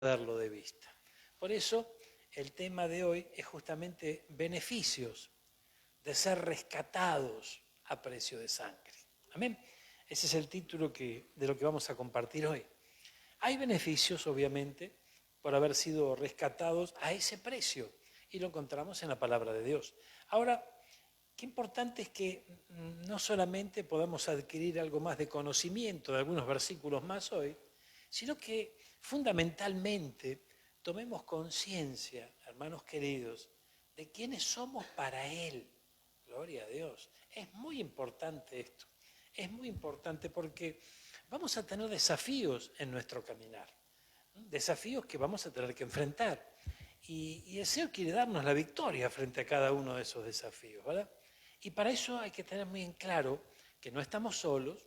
perderlo de vista. Por eso el tema de hoy es justamente beneficios de ser rescatados a precio de sangre. Amén. Ese es el título de lo que vamos a compartir hoy. Hay beneficios, obviamente, por haber sido rescatados a ese precio, y lo encontramos en la palabra de Dios. Ahora, qué importante es que no solamente podamos adquirir algo más de conocimiento de algunos versículos más hoy, sino que fundamentalmente tomemos conciencia, hermanos queridos, de quiénes somos para Él. Gloria a Dios. Es muy importante esto. Es muy importante porque vamos a tener desafíos en nuestro caminar. Desafíos que vamos a tener que enfrentar. Y el Señor quiere darnos la victoria frente a cada uno de esos desafíos, ¿verdad? Y para eso hay que tener muy en claro que no estamos solos,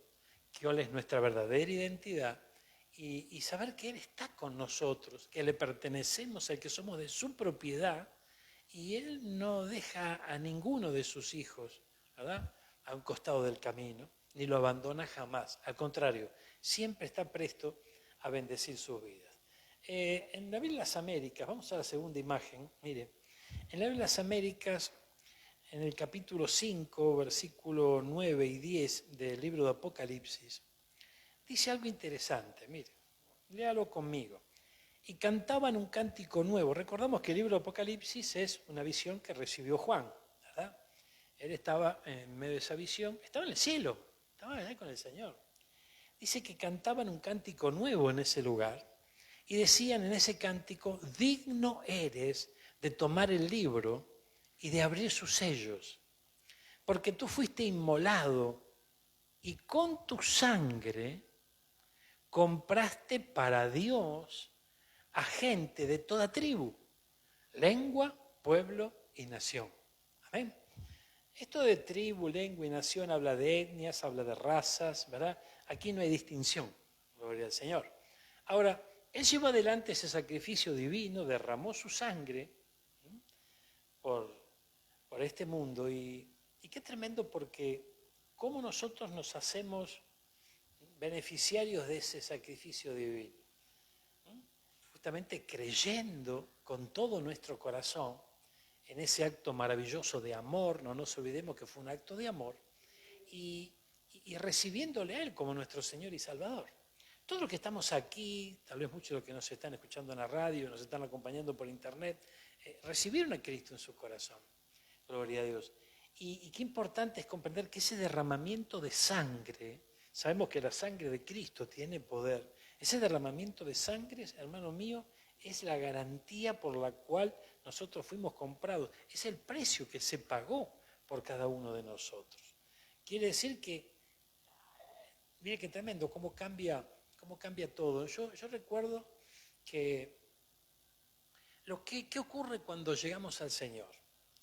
que cuál es nuestra verdadera identidad y saber que Él está con nosotros, que le pertenecemos, al que somos de su propiedad y Él no deja a ninguno de sus hijos, ¿verdad?, a un costado del camino, ni lo abandona jamás. Al contrario, siempre está presto a bendecir sus vidas. En la Biblia de las Américas, vamos a la segunda imagen, mire, en la Biblia de las Américas, en el capítulo 5, versículo 9 y 10 del libro de Apocalipsis, dice algo interesante, mire, léalo conmigo. Y cantaban un cántico nuevo. Recordamos que el libro de Apocalipsis es una visión que recibió Juan, ¿verdad? Él estaba en medio de esa visión, estaba en el cielo, estaba allá con el Señor. Dice que cantaban un cántico nuevo en ese lugar y decían en ese cántico: digno eres de tomar el libro y de abrir sus sellos, porque tú fuiste inmolado y con tu sangre compraste para Dios a gente de toda tribu, lengua, pueblo y nación. Amén. Esto de tribu, lengua y nación habla de etnias, habla de razas, ¿verdad? Aquí no hay distinción, gloria al Señor. Ahora, Él llevó adelante ese sacrificio divino, derramó su sangre por este mundo y qué tremendo, porque cómo nosotros nos hacemos beneficiarios de ese sacrificio divino. Justamente creyendo con todo nuestro corazón en ese acto maravilloso de amor, no nos olvidemos que fue un acto de amor, y recibiéndole a Él como nuestro Señor y Salvador. Todos los que estamos aquí, tal vez muchos de los que nos están escuchando en la radio, nos están acompañando por internet, recibieron a Cristo en su corazón. Gloria a Dios. Y qué importante es comprender que ese derramamiento de sangre, sabemos que la sangre de Cristo tiene poder. Ese derramamiento de sangre, hermano mío, es la garantía por la cual nosotros fuimos comprados. Es el precio que se pagó por cada uno de nosotros. Quiere decir que, mire qué tremendo, cómo cambia todo. Yo recuerdo que ¿qué ocurre cuando llegamos al Señor?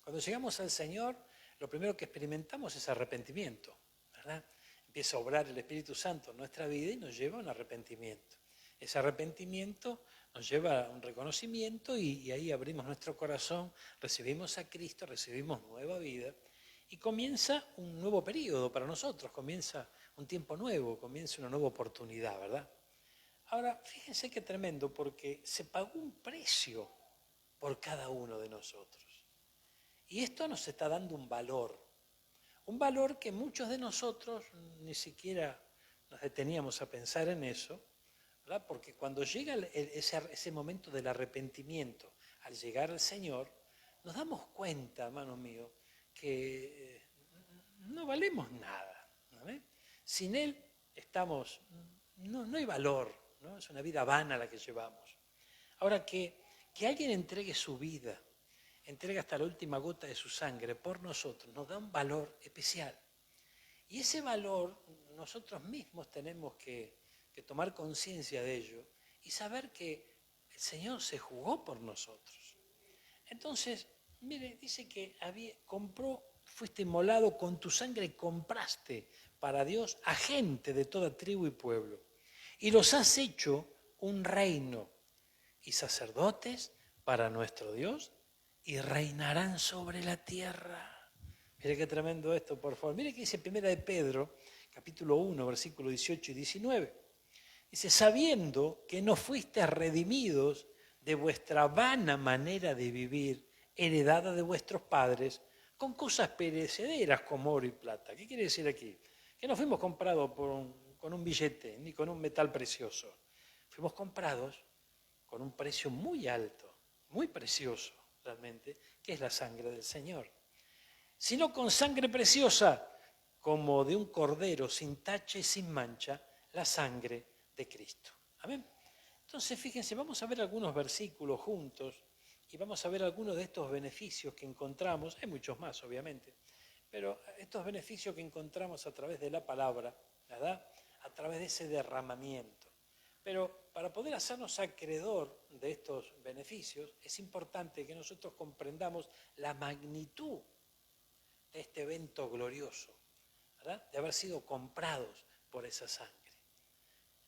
Cuando llegamos al Señor, lo primero que experimentamos es arrepentimiento, ¿verdad? Empieza a obrar el Espíritu Santo en nuestra vida y nos lleva a un arrepentimiento. Ese arrepentimiento nos lleva a un reconocimiento y ahí abrimos nuestro corazón, recibimos a Cristo, recibimos nueva vida y comienza un nuevo periodo para nosotros, comienza un tiempo nuevo, comienza una nueva oportunidad, ¿verdad? Ahora, fíjense qué tremendo, porque se pagó un precio por cada uno de nosotros. Y esto nos está dando un valor que muchos de nosotros ni siquiera nos deteníamos a pensar en eso, ¿verdad? Porque cuando llega ese momento del arrepentimiento, al llegar al Señor, nos damos cuenta, hermano mío, que no valemos nada, ¿no? Sin Él no hay valor, ¿no? Es una vida vana la que llevamos. Ahora, que alguien entregue su vida, entrega hasta la última gota de su sangre por nosotros, nos da un valor especial. Y ese valor nosotros mismos tenemos que tomar conciencia de ello y saber que el Señor se jugó por nosotros. Entonces, mire, dice que fuiste inmolado, con tu sangre compraste para Dios a gente de toda tribu y pueblo. Y los has hecho un reino y sacerdotes para nuestro Dios, y reinarán sobre la tierra. Mire qué tremendo esto, por favor. Mire que dice 1 de Pedro, capítulo 1, versículos 18 y 19. Dice, sabiendo que no fuisteis redimidos de vuestra vana manera de vivir, heredada de vuestros padres, con cosas perecederas como oro y plata. ¿Qué quiere decir aquí? Que no fuimos comprados con un billete ni con un metal precioso. Fuimos comprados con un precio muy alto, muy precioso realmente, que es la sangre del Señor. Sino con sangre preciosa, como de un cordero sin tacha y sin mancha, la sangre de Cristo. Amén. Entonces, fíjense, vamos a ver algunos versículos juntos y vamos a ver algunos de estos beneficios que encontramos. Hay muchos más, obviamente, pero estos beneficios que encontramos a través de la palabra, ¿verdad? A través de ese derramamiento. Pero para poder hacernos acreedor de estos beneficios, es importante que nosotros comprendamos la magnitud de este evento glorioso, ¿verdad? De haber sido comprados por esa sangre.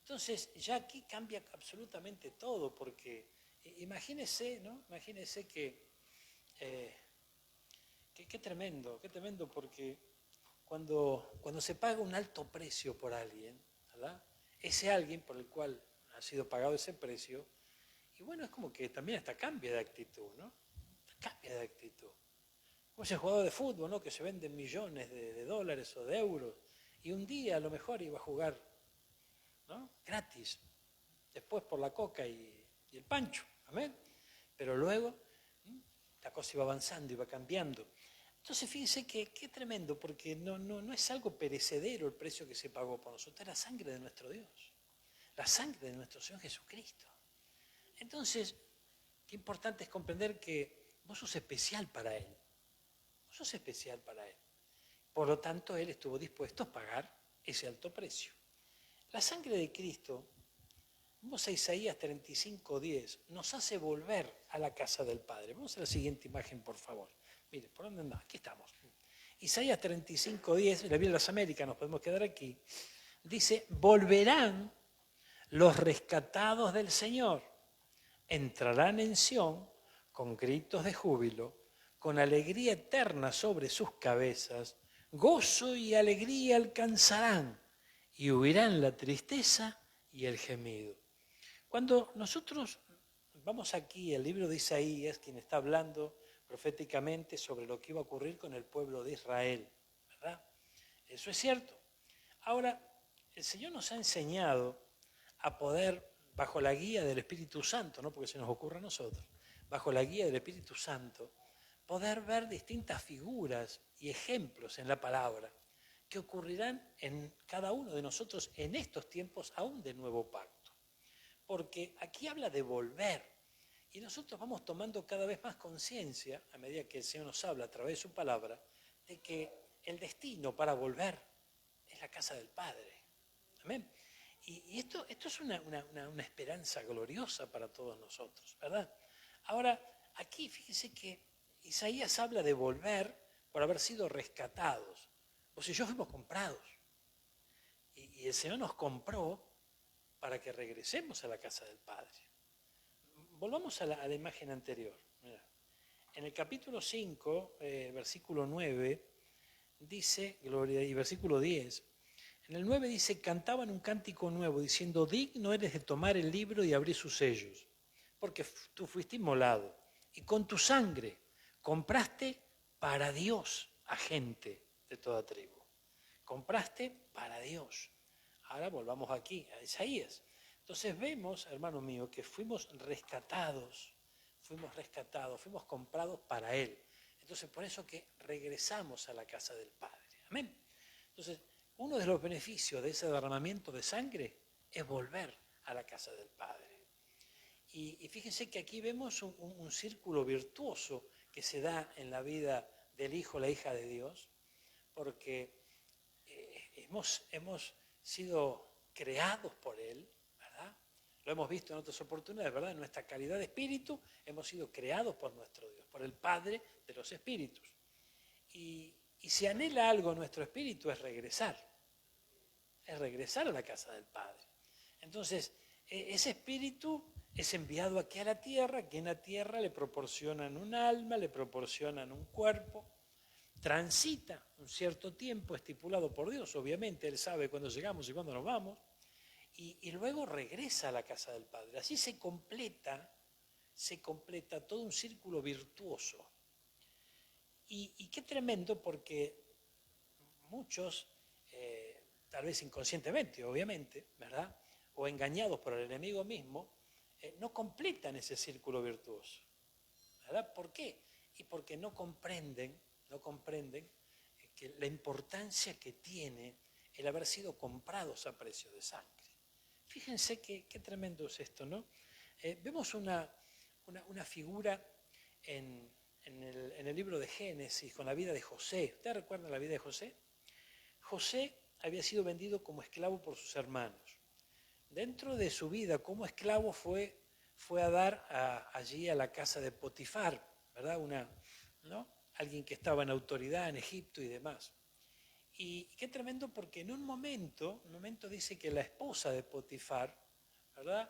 Entonces, ya aquí cambia absolutamente todo, porque imagínese, ¿no? Imagínese que qué tremendo, porque cuando se paga un alto precio por alguien, ¿verdad? Ese alguien por el cual ha sido pagado ese precio, y bueno, es como que también hasta cambia de actitud, ¿no? Cambia de actitud. Como ese jugador de fútbol, ¿no? Que se vende millones de dólares o de euros, y un día a lo mejor iba a jugar, ¿no? Gratis, después por la coca y el pancho, amén. Pero luego la cosa iba avanzando, iba cambiando. Entonces fíjense que qué tremendo, porque no es algo perecedero el precio que se pagó por nosotros, es la sangre de nuestro Dios, la sangre de nuestro Señor Jesucristo. Entonces, qué importante es comprender que vos sos especial para Él, vos sos especial para Él. Por lo tanto, Él estuvo dispuesto a pagar ese alto precio. La sangre de Cristo, vamos a Isaías 35:10, nos hace volver a la casa del Padre. Vamos a la siguiente imagen, por favor. Mire, ¿por dónde andamos? Aquí estamos. Isaías 35:10, la Biblia de las Américas, nos podemos quedar aquí. Dice, volverán los rescatados del Señor, entrarán en Sión con gritos de júbilo, con alegría eterna sobre sus cabezas, gozo y alegría alcanzarán y huirán la tristeza y el gemido. Cuando nosotros vamos aquí al libro de Isaías, quien está hablando proféticamente sobre lo que iba a ocurrir con el pueblo de Israel, ¿verdad? Eso es cierto. Ahora, el Señor nos ha enseñado a poder, bajo la guía del Espíritu Santo, no porque se nos ocurra a nosotros, bajo la guía del Espíritu Santo, poder ver distintas figuras y ejemplos en la palabra que ocurrirán en cada uno de nosotros en estos tiempos aún del nuevo pacto. Porque aquí habla de volver y nosotros vamos tomando cada vez más conciencia, a medida que el Señor nos habla a través de su palabra, de que el destino para volver es la casa del Padre. Amén. Y esto es una esperanza gloriosa para todos nosotros, ¿verdad? Ahora, aquí fíjese que Isaías habla de volver por haber sido rescatados. Vos y yo fuimos comprados. Y el Señor nos compró para que regresemos a la casa del Padre. Volvamos a la imagen anterior. Mirá. En el capítulo 5, versículo 9, dice, gloria, y versículo 10, en el 9 dice, cantaban un cántico nuevo, diciendo, digno eres de tomar el libro y abrir sus sellos, porque tú fuiste inmolado, y con tu sangre compraste para Dios a gente de toda tribu. Compraste para Dios. Ahora volvamos aquí a Isaías. Entonces vemos, hermano mío, que fuimos rescatados, fuimos comprados para Él. Entonces por eso que regresamos a la casa del Padre. Amén. Entonces, uno de los beneficios de ese derramamiento de sangre es volver a la casa del Padre. Y fíjense que aquí vemos un círculo virtuoso que se da en la vida del Hijo, la hija de Dios, porque hemos sido creados por Él, ¿verdad? Lo hemos visto en otras oportunidades, ¿verdad? En nuestra calidad de espíritu hemos sido creados por nuestro Dios, por el Padre de los espíritus. Y si anhela algo nuestro espíritu es regresar a la casa del Padre. Entonces, ese espíritu es enviado aquí a la tierra, que en la tierra le proporcionan un alma, le proporcionan un cuerpo, transita un cierto tiempo estipulado por Dios, obviamente Él sabe cuándo llegamos y cuándo nos vamos, y luego regresa a la casa del Padre. Así se completa todo un círculo virtuoso. Y qué tremendo, porque muchos, tal vez inconscientemente, obviamente, ¿verdad?, o engañados por el enemigo mismo, no completan ese círculo virtuoso, ¿verdad? ¿Por qué? Y porque no comprenden que la importancia que tiene el haber sido comprados a precio de sangre. Fíjense qué tremendo es esto, ¿no? Vemos una figura en el libro de Génesis con la vida de José. ¿Ustedes recuerdan la vida de José? José había sido vendido como esclavo por sus hermanos. Dentro de su vida como esclavo fue a dar allí a la casa de Potifar, ¿verdad? ¿no? Alguien que estaba en autoridad en Egipto y demás. Y qué tremendo, porque en un momento dice que la esposa de Potifar, ¿verdad?,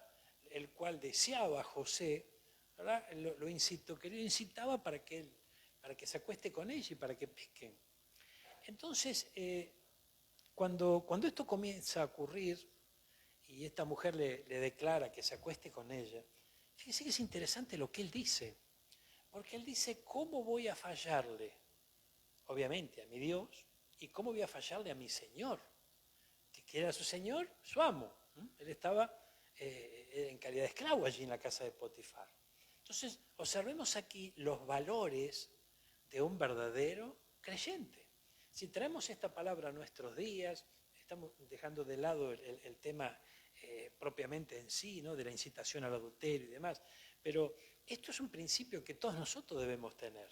el cual deseaba a José, ¿verdad?, lo incitaba para que se acueste con ella y para que pesquen. Entonces, cuando esto comienza a ocurrir y esta mujer le declara que se acueste con ella, fíjese que es interesante lo que él dice, porque él dice: ¿cómo voy a fallarle? Obviamente a mi Dios. ¿Y cómo voy a fallarle a mi Señor? Que era su Señor, su amo. Él estaba en calidad de esclavo allí en la casa de Potifar. Entonces, observemos aquí los valores de un verdadero creyente. Si traemos esta palabra a nuestros días, estamos dejando de lado el tema propiamente en sí, ¿no?, de la incitación al adulterio y demás, pero esto es un principio que todos nosotros debemos tener.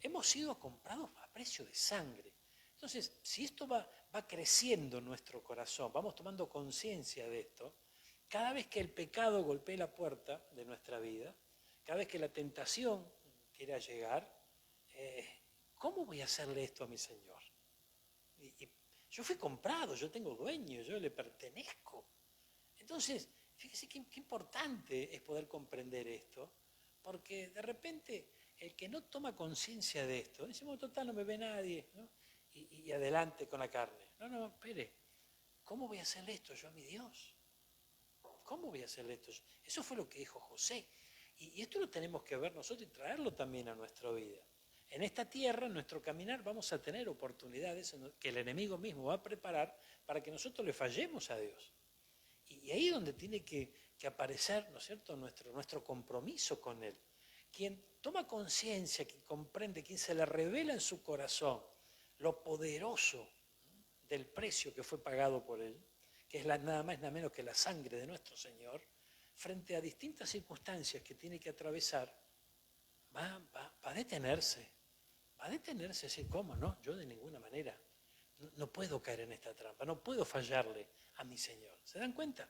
Hemos sido comprados a precio de sangre. Entonces, si esto va creciendo en nuestro corazón, vamos tomando conciencia de esto, cada vez que el pecado golpee la puerta de nuestra vida, cada vez que la tentación quiera llegar, ¿cómo voy a hacerle esto a mi Señor? Y yo fui comprado, yo tengo dueño, yo le pertenezco. Entonces, fíjese qué importante es poder comprender esto, porque de repente el que no toma conciencia de esto, decimos: total, no me ve nadie, ¿no?, y adelante con la carne. No, espere, ¿cómo voy a hacerle esto yo a mi Dios? ¿Cómo voy a hacerle esto yo? Eso fue lo que dijo José. Y esto lo tenemos que ver nosotros y traerlo también a nuestra vida. En esta tierra, en nuestro caminar, vamos a tener oportunidades que el enemigo mismo va a preparar para que nosotros le fallemos a Dios. Y ahí es donde tiene que aparecer, ¿no es cierto?, nuestro compromiso con Él. Quien toma conciencia, quien comprende, quien se le revela en su corazón lo poderoso del precio que fue pagado por Él, que es nada más nada menos que la sangre de nuestro Señor, frente a distintas circunstancias que tiene que atravesar, va a detenerse. Va a detenerse, así, ¿cómo no? Yo de ninguna manera. No puedo caer en esta trampa, no puedo fallarle a mi Señor. ¿Se dan cuenta?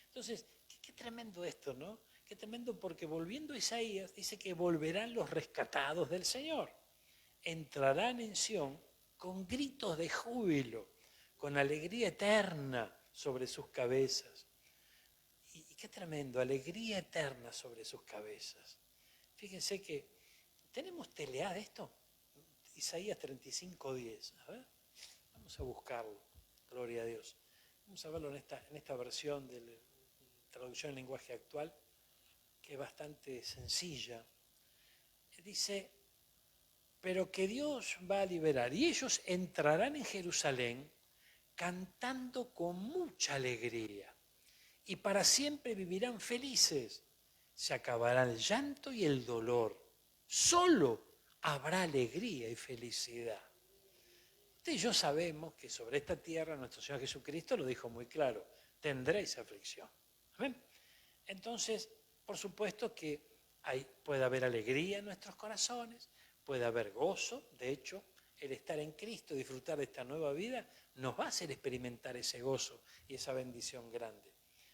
Entonces, qué tremendo esto, ¿no? Qué tremendo, porque volviendo a Isaías, dice que volverán los rescatados del Señor. Entrarán en Sión con gritos de júbilo, con alegría eterna sobre sus cabezas. Y qué tremendo, alegría eterna sobre sus cabezas. Fíjense que, ¿tenemos telea de esto? Isaías 35:10. A ver, vamos a buscarlo. Gloria a Dios. Vamos a verlo en esta versión de la traducción en lenguaje actual, que es bastante sencilla. Dice: pero que Dios va a liberar, y ellos entrarán en Jerusalén cantando con mucha alegría, y para siempre vivirán felices. Se acabará el llanto y el dolor. Solo habrá alegría y felicidad. Usted y yo sabemos que sobre esta tierra nuestro Señor Jesucristo lo dijo muy claro: tendréis aflicción. ¿Amén? Entonces, por supuesto que puede haber alegría en nuestros corazones, puede haber gozo. De hecho, el estar en Cristo, disfrutar de esta nueva vida, nos va a hacer experimentar ese gozo y esa bendición grande.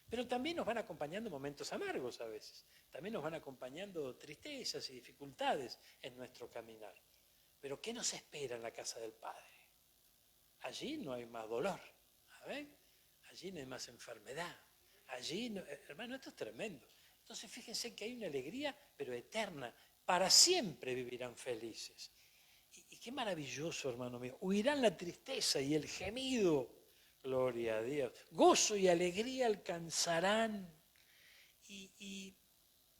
Pero también nos van acompañando momentos amargos a veces. También nos van acompañando tristezas y dificultades en nuestro caminar. Pero ¿qué nos espera en la casa del Padre? Allí no hay más dolor, ¿saben? Allí no hay más enfermedad. Allí, no, hermano, esto es tremendo. Entonces fíjense que hay una alegría, pero eterna. Para siempre vivirán felices. Y qué maravilloso, hermano mío. Huirán la tristeza y el gemido, Gloria a Dios. Gozo y alegría alcanzarán. Y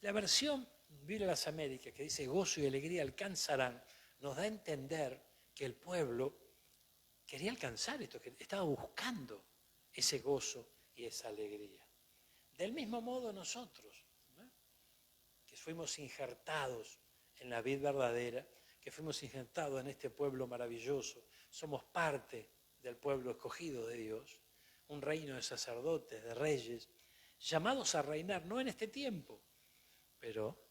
la versión Biblia de las Américas, que dice gozo y alegría alcanzarán, nos da a entender que el pueblo quería alcanzar esto, que estaba buscando ese gozo y esa alegría. Del mismo modo nosotros, ¿no?, que fuimos injertados en la vid verdadera, que fuimos injertados en este pueblo maravilloso, somos parte del pueblo escogido de Dios, un reino de sacerdotes, de reyes, llamados a reinar, no en este tiempo, pero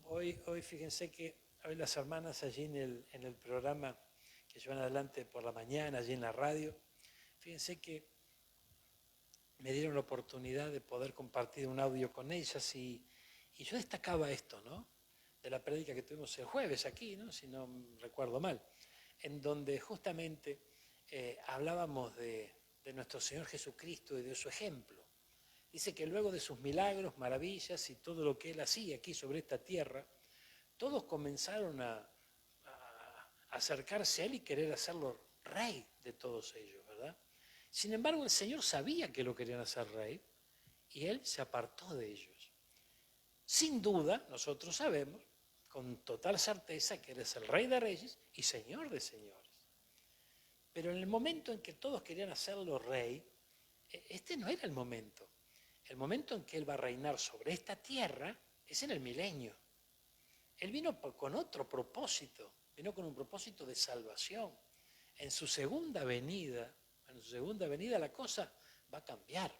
hoy fíjense que hoy las hermanas allí en el programa que llevan adelante por la mañana, allí en la radio, fíjense que me dieron la oportunidad de poder compartir un audio con ellas y yo destacaba esto, ¿no?, de la prédica que tuvimos el jueves aquí, ¿no?, si no recuerdo mal, en donde justamente hablábamos de nuestro Señor Jesucristo y de su ejemplo. Dice que luego de sus milagros, maravillas y todo lo que Él hacía aquí sobre esta tierra, todos comenzaron a acercarse a Él y querer hacerlo rey de todos ellos, ¿verdad? Sin embargo, el Señor sabía que lo querían hacer rey y Él se apartó de ellos. Sin duda, nosotros sabemos con total certeza que Él es el Rey de Reyes y Señor de Señores. Pero en el momento en que todos querían hacerlo rey, este no era el momento. El momento en que Él va a reinar sobre esta tierra es en el milenio. Él vino con otro propósito, vino con un propósito de salvación. En su segunda venida la cosa va a cambiar.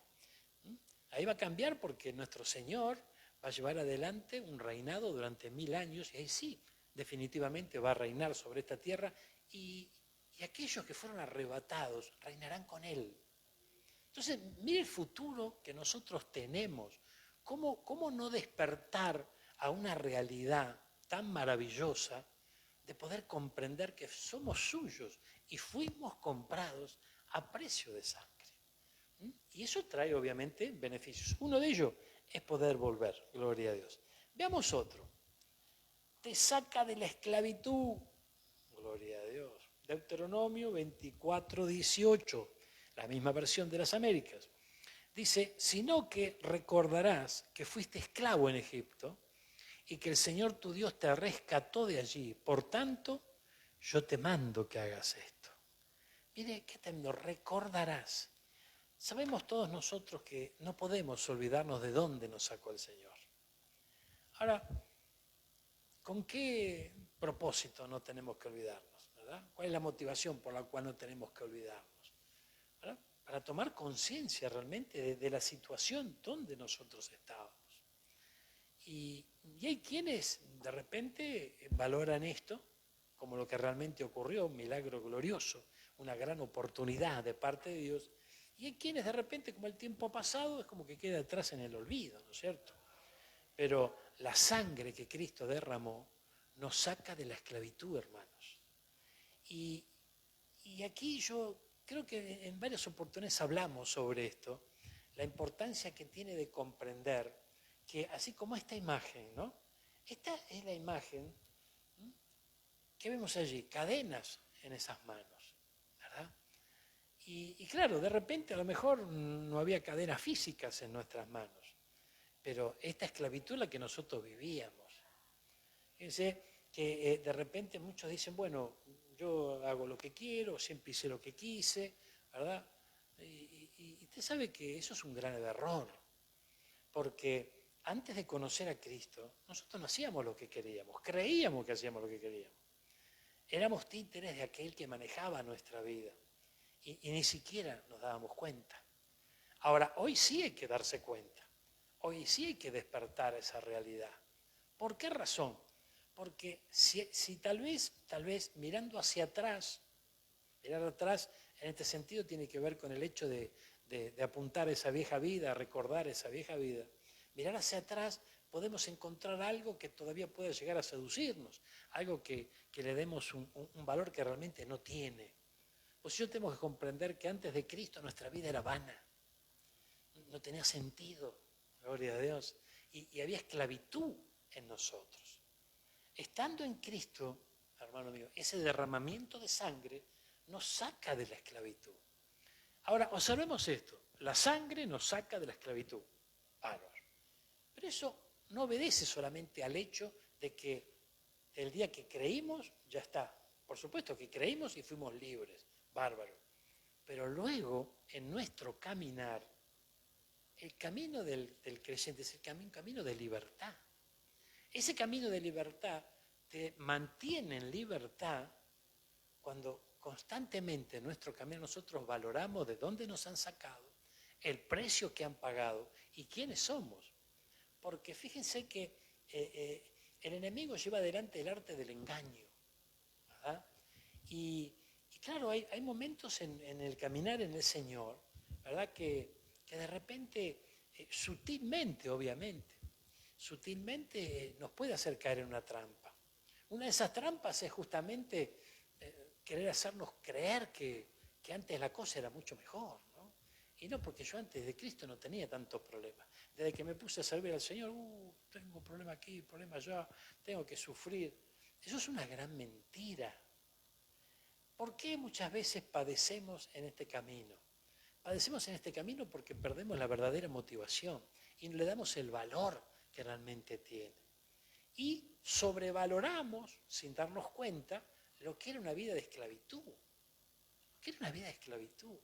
Ahí va a cambiar porque nuestro Señor va a llevar adelante un reinado durante 1000 años y ahí sí, definitivamente va a reinar sobre esta tierra y aquellos que fueron arrebatados reinarán con Él. Entonces, mire el futuro que nosotros tenemos. ¿Cómo no despertar a una realidad tan maravillosa de poder comprender que somos suyos y fuimos comprados a precio de sangre? Y eso trae obviamente beneficios. Uno de ellos es poder volver, gloria a Dios. Veamos otro. Te saca de la esclavitud, gloria a Dios. Deuteronomio 24:18, la misma versión de las Américas. Dice, sino que recordarás que fuiste esclavo en Egipto y que el Señor tu Dios te rescató de allí. Por tanto, yo te mando que hagas esto. Mire, qué tremendo, recordarás. Sabemos todos nosotros que no podemos olvidarnos de dónde nos sacó el Señor. Ahora, ¿con qué propósito no tenemos que olvidarnos? ¿Verdad? ¿Cuál es la motivación por la cual no tenemos que olvidarnos? ¿Verdad? Para tomar conciencia realmente de la situación donde nosotros estábamos. Y hay quienes de repente valoran esto como lo que realmente ocurrió, un milagro glorioso, una gran oportunidad de parte de Dios. Y hay quienes de repente, como el tiempo ha pasado, es como que queda atrás en el olvido, ¿no es cierto? Pero la sangre que Cristo derramó nos saca de la esclavitud, hermanos. Y aquí yo creo que en varias oportunidades hablamos sobre esto, la importancia que tiene de comprender que así como esta imagen, ¿no? Esta es la imagen que vemos allí, cadenas en esas manos, ¿verdad? Y claro, de repente a lo mejor no había cadenas físicas en nuestras manos, pero esta esclavitud la que nosotros vivíamos. Fíjense que de repente muchos dicen, bueno, yo hago lo que quiero, siempre hice lo que quise, ¿verdad? Y usted sabe que eso es un gran error, porque antes de conocer a Cristo, nosotros no hacíamos lo que queríamos, creíamos que hacíamos lo que queríamos. Éramos títeres de aquel que manejaba nuestra vida y ni siquiera nos dábamos cuenta. Ahora, hoy sí hay que darse cuenta, hoy sí hay que despertar esa realidad. ¿Por qué razón? Porque si tal vez mirando hacia atrás, mirar atrás en este sentido tiene que ver con el hecho de apuntar esa vieja vida, recordar esa vieja vida. Mirar hacia atrás podemos encontrar algo que todavía puede llegar a seducirnos, algo que le demos un valor que realmente no tiene. Pues yo tengo que comprender que antes de Cristo nuestra vida era vana, no tenía sentido, gloria a Dios, y había esclavitud en nosotros. Estando en Cristo, hermano mío, ese derramamiento de sangre nos saca de la esclavitud. Ahora, observemos esto. La sangre nos saca de la esclavitud. Bárbaro. Pero eso no obedece solamente al hecho de que el día que creímos, ya está. Por supuesto que creímos y fuimos libres. Bárbaro. Pero luego, en nuestro caminar, el camino del creyente es un camino de libertad. Ese camino de libertad te mantiene en libertad cuando constantemente en nuestro camino nosotros valoramos de dónde nos han sacado, el precio que han pagado y quiénes somos. Porque fíjense que el enemigo lleva adelante el arte del engaño, ¿verdad? Y claro, hay momentos en el caminar en el Señor, ¿verdad? Que de repente, sutilmente, obviamente, nos puede hacer caer en una trampa. Una de esas trampas es justamente querer hacernos creer que antes la cosa era mucho mejor, ¿no? Y no, porque yo antes de Cristo no tenía tantos problemas. Desde que me puse a servir al Señor, tengo un problema aquí, problema allá, tengo que sufrir. Eso es una gran mentira. ¿Por qué muchas veces padecemos en este camino? Padecemos en este camino porque perdemos la verdadera motivación y no le damos el valor que realmente tiene. Y sobrevaloramos, sin darnos cuenta, lo que era una vida de esclavitud. ¿Qué era una vida de esclavitud?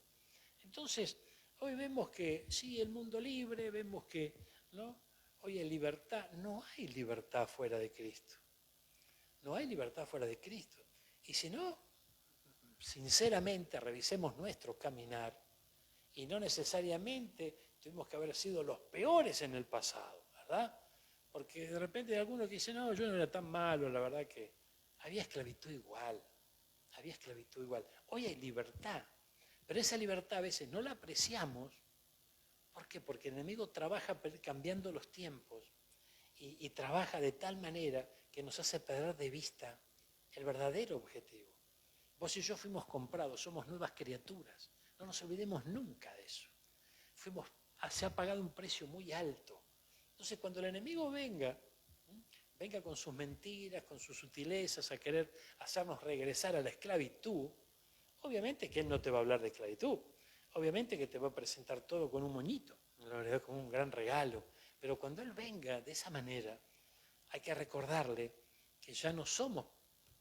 Entonces, hoy vemos que sí, el mundo libre, vemos que ¿no? Hoy hay libertad. No hay libertad fuera de Cristo. No hay libertad fuera de Cristo. Y si no, sinceramente, revisemos nuestro caminar y no necesariamente tuvimos que haber sido los peores en el pasado, ¿verdad? Porque de repente hay algunos que dicen, no, yo no era tan malo, la verdad que había esclavitud igual, había esclavitud igual. Hoy hay libertad, pero esa libertad a veces no la apreciamos. ¿Por qué? Porque el enemigo trabaja cambiando los tiempos y trabaja de tal manera que nos hace perder de vista el verdadero objetivo. Vos y yo fuimos comprados, somos nuevas criaturas. No nos olvidemos nunca de eso. Se ha pagado un precio muy alto. Entonces, cuando el enemigo venga con sus mentiras, con sus sutilezas, a querer hacernos regresar a la esclavitud, obviamente que él no te va a hablar de esclavitud. Obviamente que te va a presentar todo con un moñito, la verdad, como un gran regalo. Pero cuando él venga de esa manera, hay que recordarle que ya no somos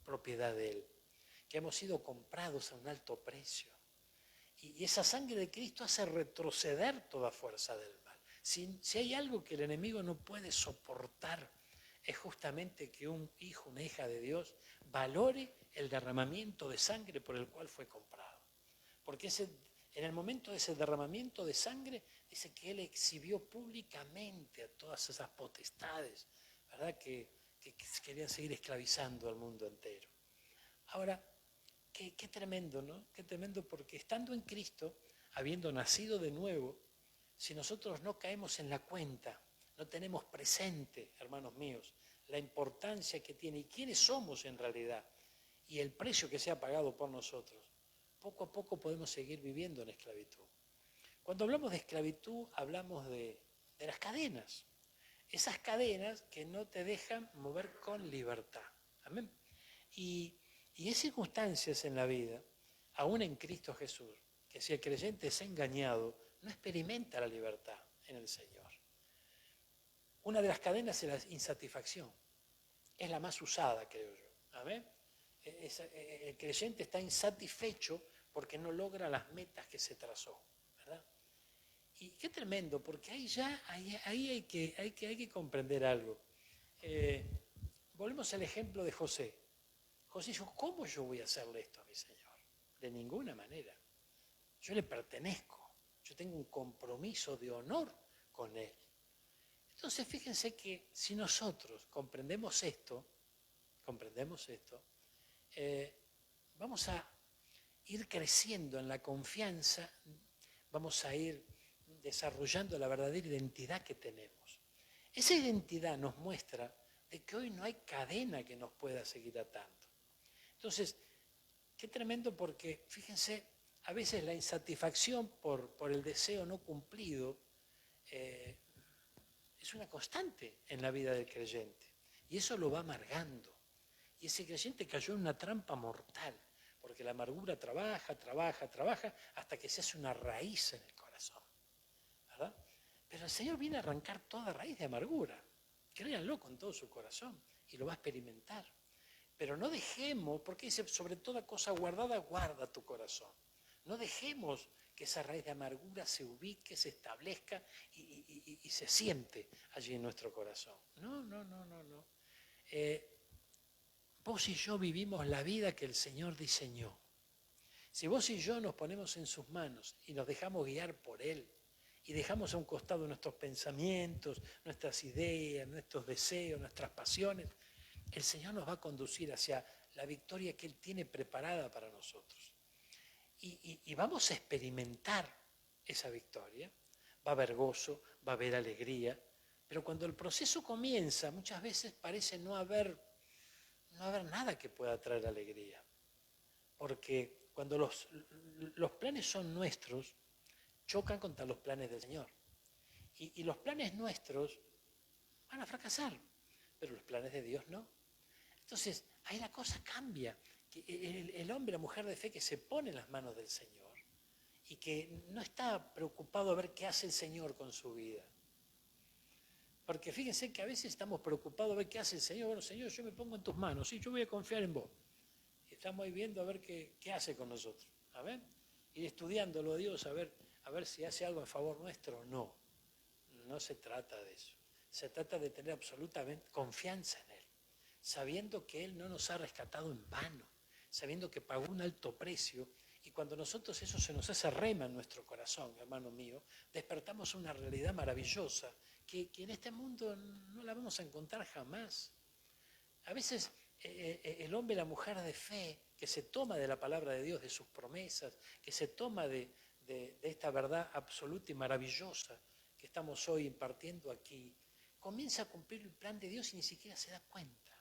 propiedad de él, que hemos sido comprados a un alto precio. Y esa sangre de Cristo hace retroceder toda fuerza del mal. Si hay algo que el enemigo no puede soportar, es justamente que un hijo, una hija de Dios, valore el derramamiento de sangre por el cual fue comprado. Porque en el momento de ese derramamiento de sangre, dice que él exhibió públicamente a todas esas potestades, ¿verdad? Que querían seguir esclavizando al mundo entero. Ahora, qué tremendo, ¿no? Qué tremendo, porque estando en Cristo, habiendo nacido de nuevo, si nosotros no caemos en la cuenta, no tenemos presente, hermanos míos, la importancia que tiene y quiénes somos en realidad y el precio que se ha pagado por nosotros, poco a poco podemos seguir viviendo en esclavitud. Cuando hablamos de esclavitud, hablamos de las cadenas. Esas cadenas que no te dejan mover con libertad. Amén. Y hay circunstancias en la vida, aún en Cristo Jesús, que si el creyente es engañado, no experimenta la libertad en el Señor. Una de las cadenas es la insatisfacción. Es la más usada, creo yo. ¿Amén? El creyente está insatisfecho porque no logra las metas que se trazó, ¿verdad? Y qué tremendo, porque ahí hay que comprender algo. Volvemos al ejemplo de José. José dijo, ¿cómo yo voy a hacerle esto a mi Señor? De ninguna manera. Yo le pertenezco. Yo tengo un compromiso de honor con Él. Entonces, fíjense que si nosotros comprendemos esto, vamos a ir creciendo en la confianza, vamos a ir desarrollando la verdadera identidad que tenemos. Esa identidad nos muestra de que hoy no hay cadena que nos pueda seguir atando. Entonces, qué tremendo, porque fíjense, a veces la insatisfacción por el deseo no cumplido es una constante en la vida del creyente y eso lo va amargando. Y ese creyente cayó en una trampa mortal, porque la amargura trabaja, hasta que se hace una raíz en el corazón, ¿verdad? Pero el Señor viene a arrancar toda raíz de amargura. Créanlo con todo su corazón y lo va a experimentar. Pero no dejemos, porque dice, sobre toda cosa guardada, guarda tu corazón. No dejemos que esa raíz de amargura se ubique, se establezca y se siente allí en nuestro corazón. No. Vos y yo vivimos la vida que el Señor diseñó. Si vos y yo nos ponemos en sus manos y nos dejamos guiar por Él, y dejamos a un costado nuestros pensamientos, nuestras ideas, nuestros deseos, nuestras pasiones, el Señor nos va a conducir hacia la victoria que Él tiene preparada para nosotros. Y vamos a experimentar esa victoria. Va a haber gozo, va a haber alegría, pero cuando el proceso comienza, muchas veces parece no haber nada que pueda traer alegría. Porque cuando los planes son nuestros, chocan contra los planes del Señor. Y los planes nuestros van a fracasar, pero los planes de Dios no. Entonces, ahí la cosa cambia. El hombre, la mujer de fe que se pone en las manos del Señor y que no está preocupado a ver qué hace el Señor con su vida. Porque fíjense que a veces estamos preocupados a ver qué hace el Señor. Bueno, Señor, yo me pongo en tus manos, sí, yo voy a confiar en vos. Y estamos ahí viendo a ver qué hace con nosotros. A ver, ir estudiándolo a Dios, a ver si hace algo a favor nuestro o no. No se trata de eso. Se trata de tener absolutamente confianza en Él, sabiendo que Él no nos ha rescatado en vano, sabiendo que pagó un alto precio, y cuando nosotros eso se nos hace rema en nuestro corazón, hermano mío, despertamos una realidad maravillosa que en este mundo no la vamos a encontrar jamás. A veces el hombre y la mujer de fe que se toma de la palabra de Dios, de sus promesas, que se toma de esta verdad absoluta y maravillosa que estamos hoy impartiendo aquí, comienza a cumplir el plan de Dios y ni siquiera se da cuenta.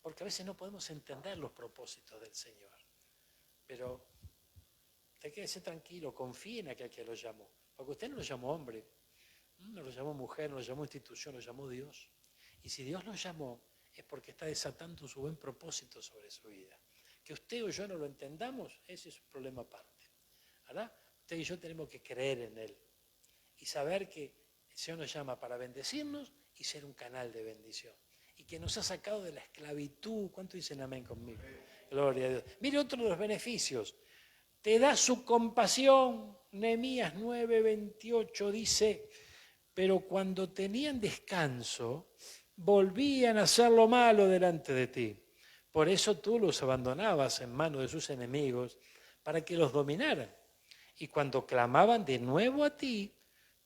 Porque a veces no podemos entender los propósitos del Señor. Pero usted quédese tranquilo, confíe en aquel que lo llamó. Porque usted no lo llamó hombre, no lo llamó mujer, no lo llamó institución, lo llamó Dios. Y si Dios lo llamó, es porque está desatando su buen propósito sobre su vida. Que usted o yo no lo entendamos, ese es un problema aparte. ¿Verdad? Usted y yo tenemos que creer en Él y saber que el Señor nos llama para bendecirnos y ser un canal de bendición. Y que nos ha sacado de la esclavitud. ¿Cuánto dicen amén conmigo? Gloria a Dios. Mire otro de los beneficios. Te da su compasión. Nehemías 9:28 dice, pero cuando tenían descanso, volvían a hacer lo malo delante de ti. Por eso tú los abandonabas en manos de sus enemigos para que los dominaran. Y cuando clamaban de nuevo a ti,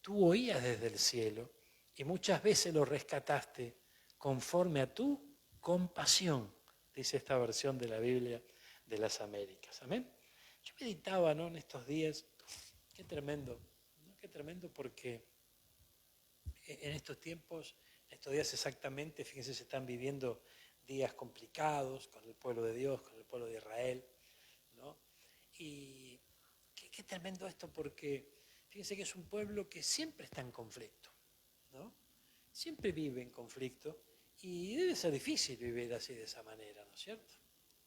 tú oías desde el cielo y muchas veces los rescataste conforme a tu compasión, dice esta versión de la Biblia de las Américas. Amén. Yo meditaba, ¿no?, en estos días, qué tremendo, ¿no? Qué tremendo porque en estos tiempos, en estos días exactamente, fíjense, se están viviendo días complicados con el pueblo de Dios, con el pueblo de Israel, ¿no? Y qué tremendo esto porque fíjense que es un pueblo que siempre está en conflicto, ¿no? Siempre vive en conflicto y debe ser difícil vivir así de esa manera, ¿no es cierto?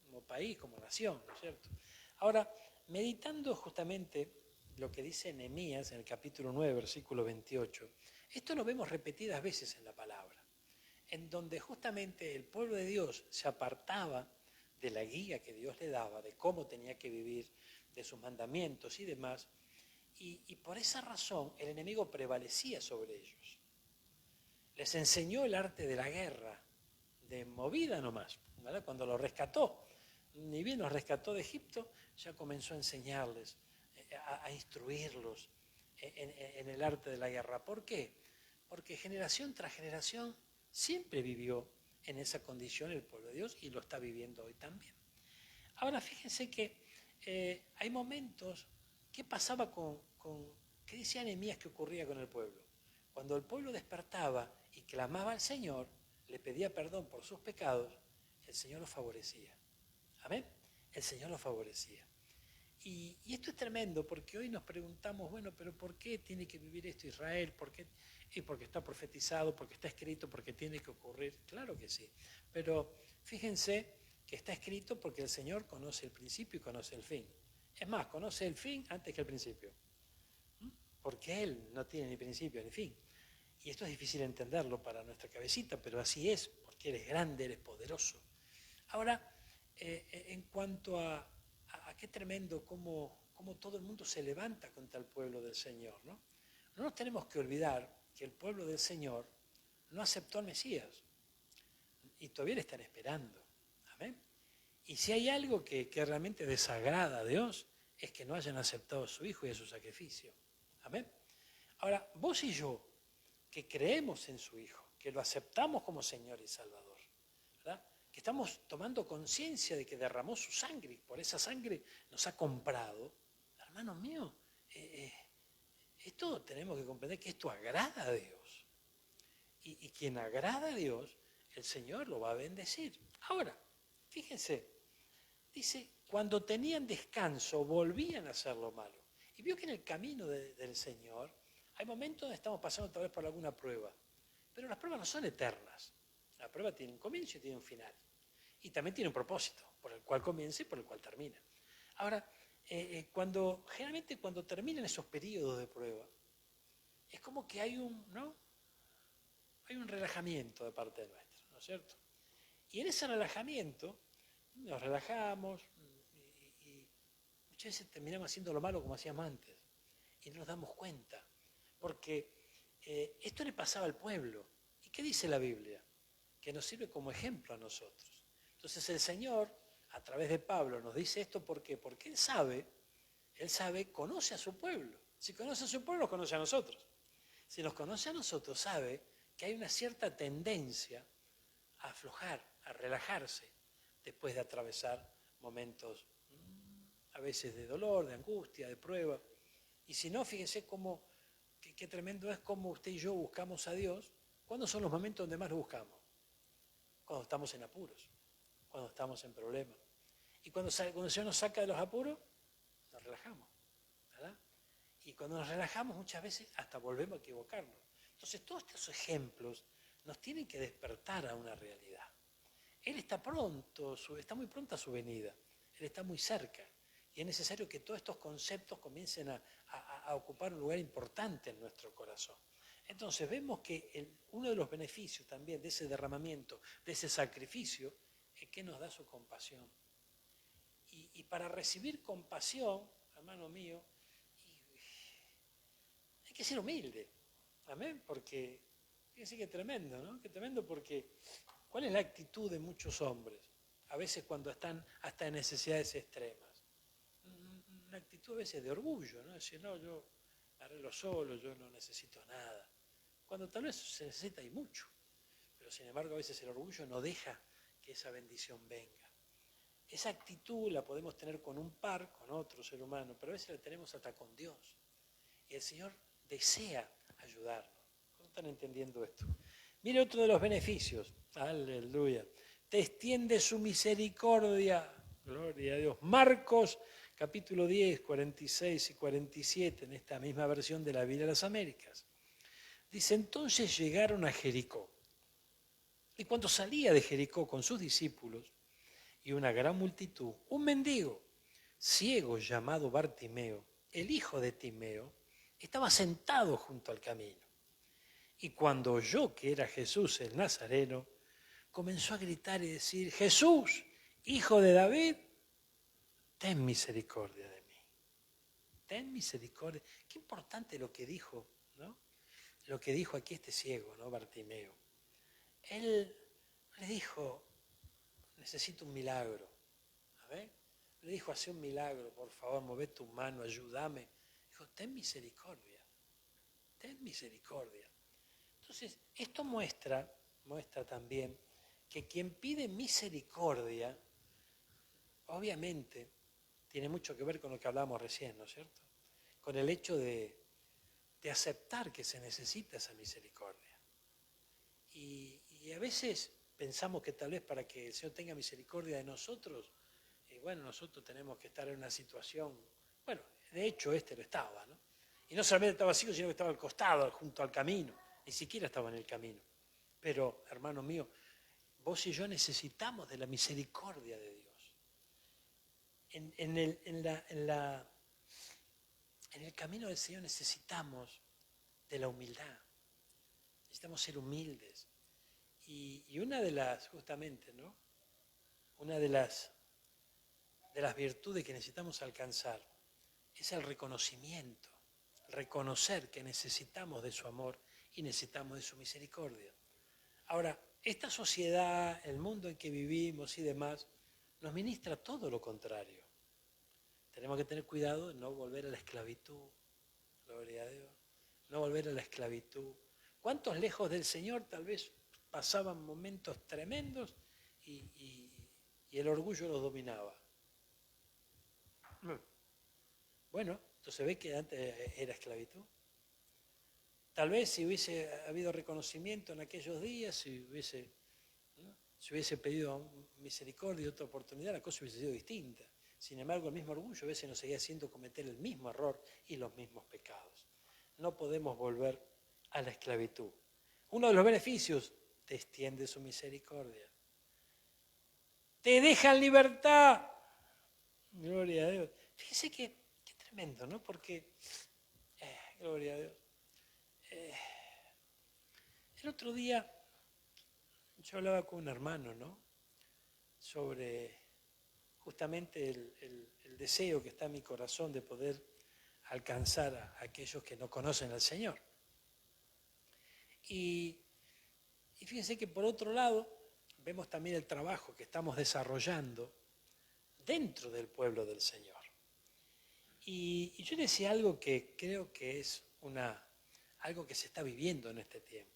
Como país, como nación, ¿no es cierto? Ahora, meditando justamente lo que dice Nehemías en el capítulo 9, versículo 28, esto lo vemos repetidas veces en la palabra, en donde justamente el pueblo de Dios se apartaba de la guía que Dios le daba, de cómo tenía que vivir, de sus mandamientos y demás, y por esa razón el enemigo prevalecía sobre ellos. Les enseñó el arte de la guerra, de movida nomás, ¿verdad? Cuando los rescató, ni bien los rescató de Egipto, ya comenzó a enseñarles, a instruirlos en el arte de la guerra. ¿Por qué? Porque generación tras generación siempre vivió en esa condición el pueblo de Dios y lo está viviendo hoy también. Ahora fíjense que hay momentos, ¿qué pasaba qué decía Nehemías que ocurría con el pueblo? Cuando el pueblo despertaba y clamaba al Señor, le pedía perdón por sus pecados, el Señor los favorecía. ¿Amén? El Señor los favorecía. Y esto es tremendo porque hoy nos preguntamos, bueno, pero ¿por qué tiene que vivir esto Israel? ¿Por qué? Y porque está profetizado, porque está escrito, porque tiene que ocurrir. Claro que sí. Pero fíjense que está escrito porque el Señor conoce el principio y conoce el fin. Es más, conoce el fin antes que el principio. Porque Él no tiene ni principio ni fin. Y esto es difícil entenderlo para nuestra cabecita, pero así es, porque Él es grande, Él es poderoso. Ahora, en cuanto a qué tremendo cómo todo el mundo se levanta contra el pueblo del Señor, ¿no? No nos tenemos que olvidar que el pueblo del Señor no aceptó al Mesías y todavía le están esperando. Amén. Y si hay algo que realmente desagrada a Dios, es que no hayan aceptado a su Hijo y a su sacrificio. Amén. Ahora, vos y yo, que creemos en su Hijo, que lo aceptamos como Señor y Salvador, ¿verdad? Que estamos tomando conciencia de que derramó su sangre y por esa sangre nos ha comprado, hermanos míos, esto tenemos que comprender que esto agrada a Dios. Y quien agrada a Dios, el Señor lo va a bendecir. Ahora, fíjense, dice, cuando tenían descanso volvían a hacer lo malo. Y vio que en el camino del Señor hay momentos donde estamos pasando tal vez por alguna prueba, pero las pruebas no son eternas. La prueba tiene un comienzo y tiene un final. Y también tiene un propósito, por el cual comienza y por el cual termina. Ahora, generalmente cuando terminan esos periodos de prueba, es como que hay un relajamiento de parte nuestra, ¿no es cierto? Y en ese relajamiento nos relajamos y muchas veces terminamos haciendo lo malo como hacíamos antes y no nos damos cuenta, porque esto le pasaba al pueblo. ¿Y qué dice la Biblia? Que nos sirve como ejemplo a nosotros. Entonces el Señor, a través de Pablo, nos dice esto ¿por qué? Porque Él sabe, conoce a su pueblo. Si conoce a su pueblo, nos conoce a nosotros. Si nos conoce a nosotros, sabe que hay una cierta tendencia a aflojar, a relajarse, después de atravesar momentos a veces de dolor, de angustia, de prueba. Y si no, fíjense qué tremendo es cómo usted y yo buscamos a Dios. ¿Cuándo son los momentos donde más lo buscamos? Cuando estamos en apuros, cuando estamos en problemas. Y cuando el Señor nos saca de los apuros, nos relajamos, ¿verdad? Y cuando nos relajamos muchas veces hasta volvemos a equivocarnos. Entonces todos estos ejemplos nos tienen que despertar a una realidad. Él está muy pronto a su venida, Él está muy cerca. Y es necesario que todos estos conceptos comiencen a ocupar un lugar importante en nuestro corazón. Entonces vemos que uno de los beneficios también de ese derramamiento, de ese sacrificio, es que nos da su compasión. Y para recibir compasión, hermano mío, hay que ser humilde. Amén, porque fíjense que tremendo, ¿no? Que tremendo porque ¿cuál es la actitud de muchos hombres? A veces cuando están hasta en necesidades extremas. Una actitud a veces de orgullo, ¿no? Decir, no, yo arreglo solo, yo no necesito nada. Cuando tal vez se necesita y mucho. Pero sin embargo a veces el orgullo no deja que esa bendición venga. Esa actitud la podemos tener con un par, con otro ser humano, pero a veces la tenemos hasta con Dios. Y el Señor desea ayudarnos. ¿Cómo están entendiendo esto? Mire otro de los beneficios. Aleluya. Te extiende su misericordia. Gloria a Dios. Marcos, capítulo 10, 46 y 47, en esta misma versión de la Biblia de las Américas. Dice, entonces llegaron a Jericó. Y cuando salía de Jericó con sus discípulos y una gran multitud, un mendigo, ciego llamado Bartimeo, el hijo de Timeo, estaba sentado junto al camino. Y cuando oyó que era Jesús el Nazareno, comenzó a gritar y decir, Jesús, hijo de David, ten misericordia de mí. Ten misericordia. Qué importante lo que dijo, ¿no? Lo que dijo aquí este ciego, ¿no? Bartimeo. Él le dijo, necesito un milagro. A ver, le dijo, hace un milagro, por favor, mueve tu mano, ayúdame. Dijo, ten misericordia. Ten misericordia. Entonces, esto muestra también que quien pide misericordia, obviamente, tiene mucho que ver con lo que hablábamos recién, ¿no es cierto? Con el hecho de aceptar que se necesita esa misericordia. Y a veces pensamos que tal vez para que el Señor tenga misericordia de nosotros, nosotros tenemos que estar en una situación, de hecho lo estaba, ¿no? Y no solamente estaba vacío, sino que estaba al costado, junto al camino. Ni siquiera estaba en el camino. Pero, hermano mío, vos y yo necesitamos de la misericordia de Dios. En el camino del Señor necesitamos de la humildad. Necesitamos ser humildes. Y una de las, justamente, ¿no? Una de las virtudes que necesitamos alcanzar es el reconocimiento, reconocer que necesitamos de su amor y necesitamos de su misericordia. Ahora, esta sociedad, el mundo en que vivimos y demás, nos ministra todo lo contrario. Tenemos que tener cuidado de no volver a la esclavitud, gloria a Dios, no volver a la esclavitud. ¿Cuántos lejos del Señor tal vez pasaban momentos tremendos y el orgullo los dominaba? Bueno, entonces ve que antes era esclavitud. Tal vez si hubiese habido reconocimiento en aquellos días, si hubiese pedido misericordia y otra oportunidad, la cosa hubiese sido distinta. Sin embargo, el mismo orgullo a veces nos seguía haciendo cometer el mismo error y los mismos pecados. No podemos volver a la esclavitud. Uno de los beneficios, te extiende su misericordia. Te deja en libertad. Gloria a Dios. Fíjese que tremendo, ¿no? Porque, gloria a Dios. El otro día yo hablaba con un hermano, ¿no? Sobre justamente el deseo que está en mi corazón de poder alcanzar a aquellos que no conocen al Señor. Y fíjense que por otro lado vemos también el trabajo que estamos desarrollando dentro del pueblo del Señor. Y yo decía algo que creo que es algo que se está viviendo en este tiempo.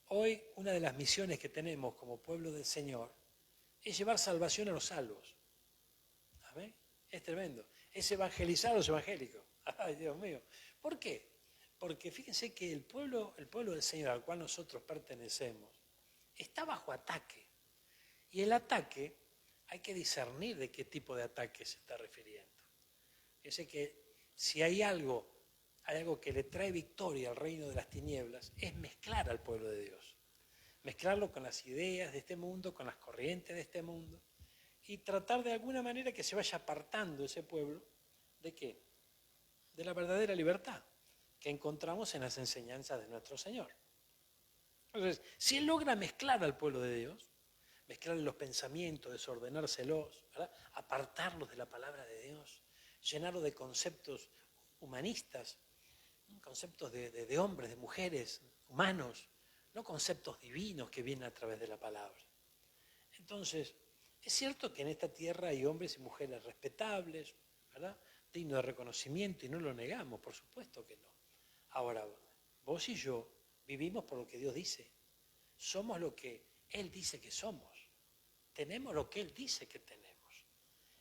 Hoy una de las misiones que tenemos como pueblo del Señor es llevar salvación a los salvos. ¿Amén? Es tremendo. Es evangelizar a los evangélicos. Ay, Dios mío. ¿Por qué? Porque fíjense que el pueblo del Señor al cual nosotros pertenecemos está bajo ataque. Y el ataque hay que discernir de qué tipo de ataque se está refiriendo. Fíjense que si hay algo que le trae victoria al reino de las tinieblas, es mezclar al pueblo de Dios. Mezclarlo con las ideas de este mundo, con las corrientes de este mundo, y tratar de alguna manera que se vaya apartando ese pueblo, ¿de qué? De la verdadera libertad que encontramos en las enseñanzas de nuestro Señor. Entonces, si Él logra mezclar al pueblo de Dios, mezclar los pensamientos, desordenárselos, ¿verdad? Apartarlos de la palabra de Dios, llenarlos de conceptos humanistas, conceptos de hombres, de mujeres, humanos, no conceptos divinos que vienen a través de la palabra. Entonces, es cierto que en esta tierra hay hombres y mujeres respetables, ¿verdad? Dignos de reconocimiento y no lo negamos, por supuesto que no. Ahora, vos y yo vivimos por lo que Dios dice. Somos lo que Él dice que somos. Tenemos lo que Él dice que tenemos.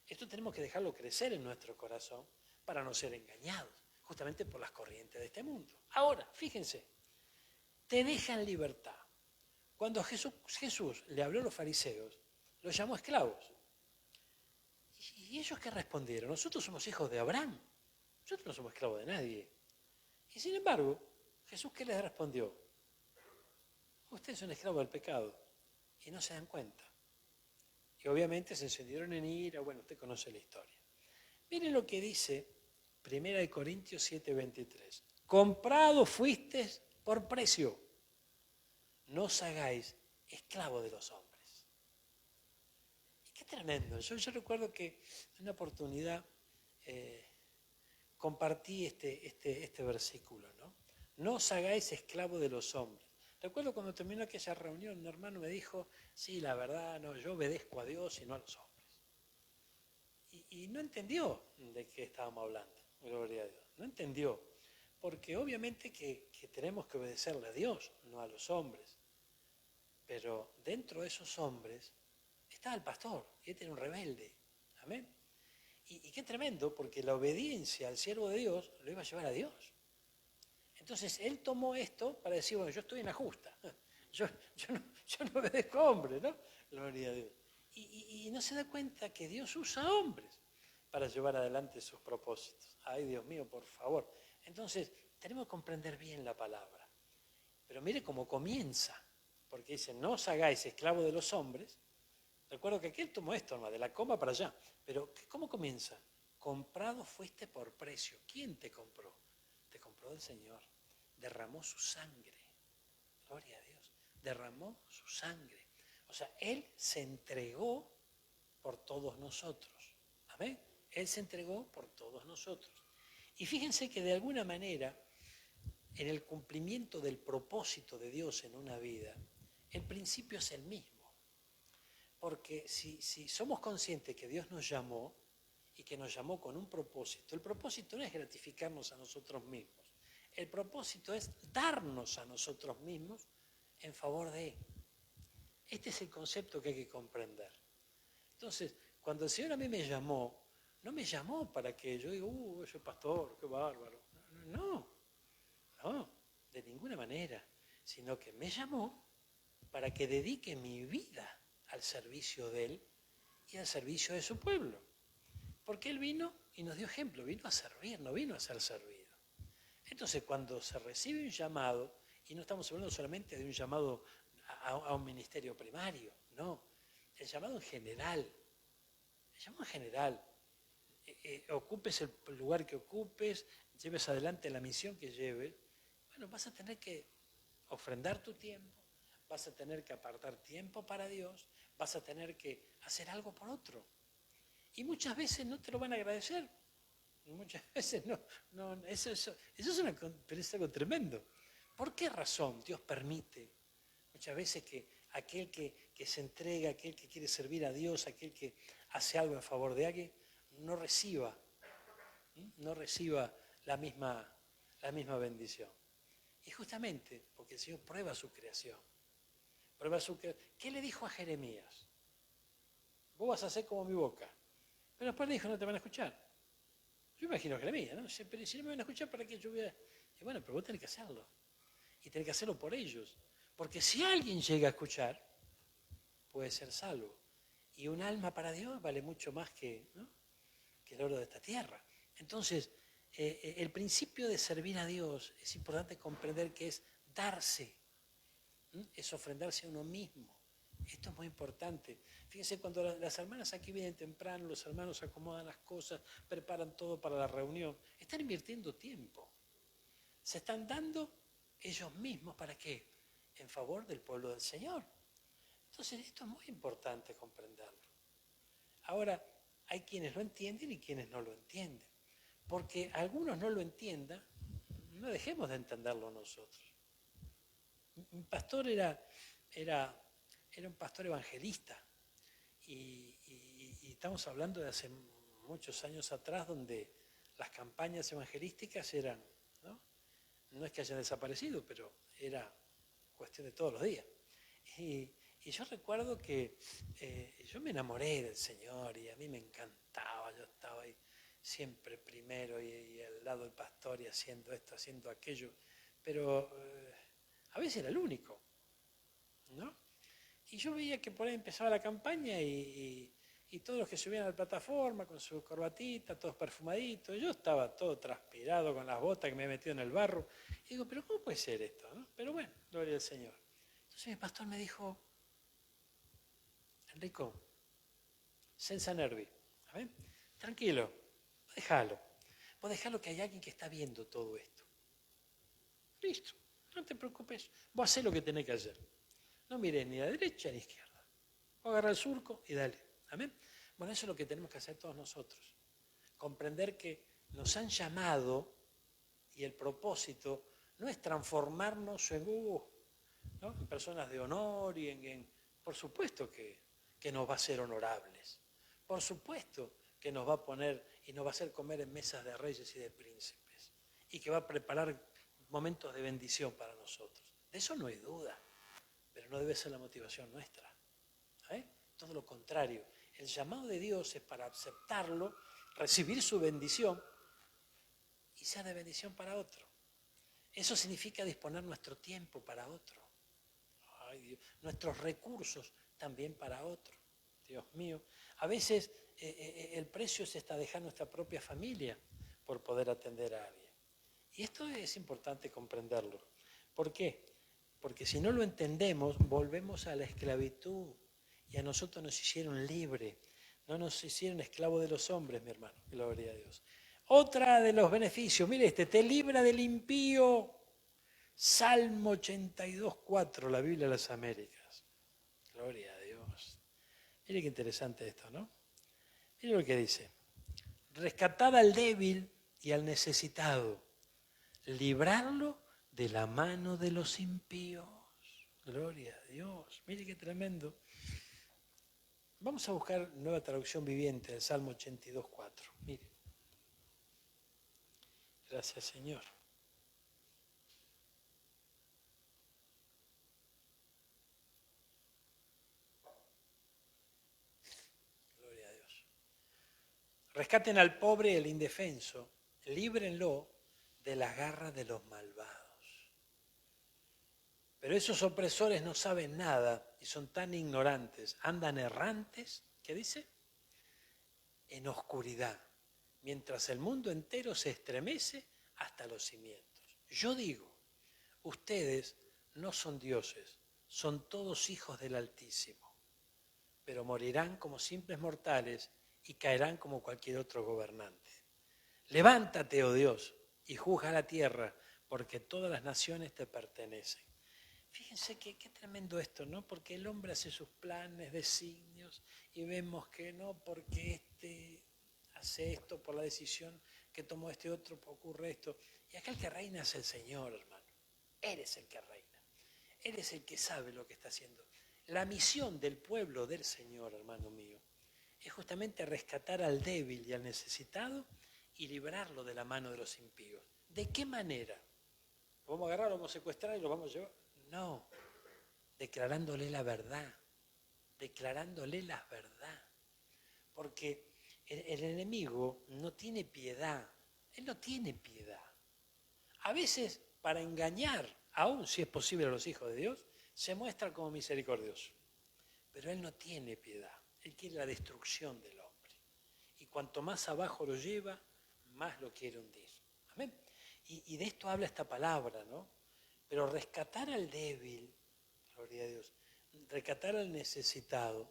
Esto tenemos que dejarlo crecer en nuestro corazón para no ser engañados, justamente por las corrientes de este mundo. Ahora, fíjense, te deja en libertad. Cuando Jesús le habló a los fariseos, los llamó esclavos. ¿Y ellos qué respondieron? Nosotros somos hijos de Abraham. Nosotros no somos esclavos de nadie. Y sin embargo, Jesús, ¿qué les respondió? Ustedes son esclavos del pecado y no se dan cuenta. Y obviamente se encendieron en ira. Bueno, usted conoce la historia. Miren lo que dice 1 Corintios 7:23. Comprados fuisteis por precio. No os hagáis esclavos de los hombres. Y qué tremendo. Yo recuerdo que en una oportunidad compartí este versículo, ¿no? No os hagáis esclavos de los hombres. Recuerdo cuando terminó aquella reunión, un hermano me dijo, sí, la verdad, no, yo obedezco a Dios y no a los hombres. Y no entendió de qué estábamos hablando, gloria a Dios. No entendió, porque obviamente que tenemos que obedecerle a Dios, no a los hombres. Pero dentro de esos hombres estaba el pastor, y este era un rebelde. Amén. Y qué tremendo, porque la obediencia al siervo de Dios lo iba a llevar a Dios. Entonces él tomó esto para decir, bueno, yo estoy en la justa. Yo no obedezco a hombres, ¿no? Gloria a Dios. Y no se da cuenta que Dios usa hombres para llevar adelante sus propósitos. Ay, Dios mío, por favor. Entonces, tenemos que comprender bien la palabra. Pero mire cómo comienza. porque dice, no os hagáis esclavos de los hombres. Recuerdo que aquel tomó esto, de la coma para allá. Pero ¿cómo comienza? Comprado fuiste por precio. ¿Quién te compró? Te compró el Señor. Derramó su sangre. Gloria a Dios. Derramó su sangre. O sea, Él se entregó por todos nosotros. Amén. Él se entregó por todos nosotros. Y fíjense que de alguna manera, en el cumplimiento del propósito de Dios en una vida, el principio es el mismo. Porque si somos conscientes que Dios nos llamó y que nos llamó con un propósito, el propósito no es gratificarnos a nosotros mismos. El propósito es darnos a nosotros mismos en favor de Él. Este es el concepto que hay que comprender. Entonces, cuando el Señor a mí me llamó, no me llamó para que yo diga, ese pastor, qué bárbaro. No, de ninguna manera. Sino que me llamó para que dedique mi vida al servicio de Él y al servicio de su pueblo. Porque Él vino y nos dio ejemplo, vino a servir, no vino a ser servido. Entonces, cuando se recibe un llamado, y no estamos hablando solamente de un llamado a un ministerio primario, no, el llamado en general, ocupes el lugar que ocupes, lleves adelante la misión que lleves, bueno, vas a tener que ofrendar tu tiempo, vas a tener que apartar tiempo para Dios, vas a tener que hacer algo por otro. Y muchas veces no te lo van a agradecer. Muchas veces no. Eso es algo tremendo. ¿Por qué razón Dios permite muchas veces que aquel que se entrega, aquel que quiere servir a Dios, aquel que hace algo en favor de alguien, no reciba la misma bendición? Y justamente porque el Señor prueba su creación. ¿Qué le dijo a Jeremías? Vos vas a hacer como mi boca. Pero después le dijo, no te van a escuchar. Yo imagino a Jeremías, ¿no? Pero si no me van a escuchar, ¿para qué yo voy a...? Y bueno, pero vos tenés que hacerlo. Y tenés que hacerlo por ellos. Porque si alguien llega a escuchar, puede ser salvo. Y un alma para Dios vale mucho más que el oro de esta tierra. Entonces, el principio de servir a Dios es importante comprender que es darse, es ofrendarse a uno mismo. Esto es muy importante. Fíjense, cuando las hermanas aquí vienen temprano, los hermanos acomodan las cosas, preparan todo para la reunión, están invirtiendo tiempo. Se están dando ellos mismos, ¿para qué? En favor del pueblo del Señor. Entonces, esto es muy importante comprenderlo. Ahora, hay quienes lo entienden y quienes no lo entienden. Porque algunos no lo entiendan, no dejemos de entenderlo nosotros. Mi pastor era un pastor evangelista y estamos hablando de hace muchos años atrás, donde las campañas evangelísticas eran, no es que hayan desaparecido, pero era cuestión de todos los días. Y yo recuerdo que yo me enamoré del Señor y a mí me encantaba, yo estaba ahí siempre primero y al lado del pastor y haciendo esto, haciendo aquello, pero a veces era el único, ¿no? Y yo veía que por ahí empezaba la campaña y todos los que subían a la plataforma con su corbatita, todos perfumaditos, yo estaba todo transpirado con las botas que me he metido en el barro. Y digo, pero ¿cómo puede ser esto? ¿No? Pero bueno, gloria al Señor. Entonces mi pastor me dijo, Enrico, senza nervi, tranquilo, vos dejalo que hay alguien que está viendo todo esto. Listo, no te preocupes, vos hacés lo que tenés que hacer. No mires ni a derecha ni a izquierda. Vos agarrá el surco y dale. ¿Amén? Bueno, eso es lo que tenemos que hacer todos nosotros. Comprender que nos han llamado y el propósito no es transformarnos en personas de honor y por supuesto que nos va a hacer honorables. Por supuesto que nos va a poner y nos va a hacer comer en mesas de reyes y de príncipes. Y que va a preparar momentos de bendición para nosotros. De eso no hay duda. Pero no debe ser la motivación nuestra. Todo lo contrario. El llamado de Dios es para aceptarlo, recibir su bendición y ser de bendición para otro. Eso significa disponer nuestro tiempo para otro. Ay, Dios, nuestros recursos también para otro. Dios mío. A veces el precio es hasta dejar nuestra propia familia por poder atender a alguien. Y esto es importante comprenderlo. ¿Por qué? Porque si no lo entendemos, volvemos a la esclavitud. Y a nosotros nos hicieron libre. No nos hicieron esclavos de los hombres, mi hermano. Gloria a Dios. Otra de los beneficios, mire te libra del impío. Salmo 82:4, la Biblia de las Américas. Gloria a Dios. Mire qué interesante esto, ¿no? Mire lo que dice. Rescatar al débil y al necesitado. Librarlo de la mano de los impíos. Gloria a Dios. Mire qué tremendo. Vamos a buscar nueva traducción viviente del Salmo 82:4. Mire. Gracias, Señor. Gloria a Dios. Rescaten al pobre y al indefenso. Líbrenlo de las garras de los malvados. Pero esos opresores no saben nada y son tan ignorantes, andan errantes, ¿qué dice? En oscuridad, mientras el mundo entero se estremece hasta los cimientos. Yo digo, ustedes no son dioses, son todos hijos del Altísimo, pero morirán como simples mortales y caerán como cualquier otro gobernante. Levántate, oh Dios, y juzga la tierra, porque todas las naciones te pertenecen. Fíjense qué tremendo esto, ¿no? Porque el hombre hace sus planes, designios, y vemos que no, porque este hace esto por la decisión que tomó este otro, ocurre esto. Y acá el que reina es el Señor, hermano. Él es el que reina. Él es el que sabe lo que está haciendo. La misión del pueblo del Señor, hermano mío, es justamente rescatar al débil y al necesitado y librarlo de la mano de los impíos. ¿De qué manera? ¿Lo vamos a agarrar, lo vamos a secuestrar y lo vamos a llevar? No, declarándole la verdad, declarándole la verdad. Porque el enemigo no tiene piedad, él no tiene piedad. A veces, para engañar, aún si es posible a los hijos de Dios, se muestra como misericordioso. Pero él no tiene piedad, él quiere la destrucción del hombre. Y cuanto más abajo lo lleva, más lo quiere hundir. Amén. Y de esto habla esta palabra, ¿no? Pero rescatar al débil, gloria a Dios, rescatar al necesitado,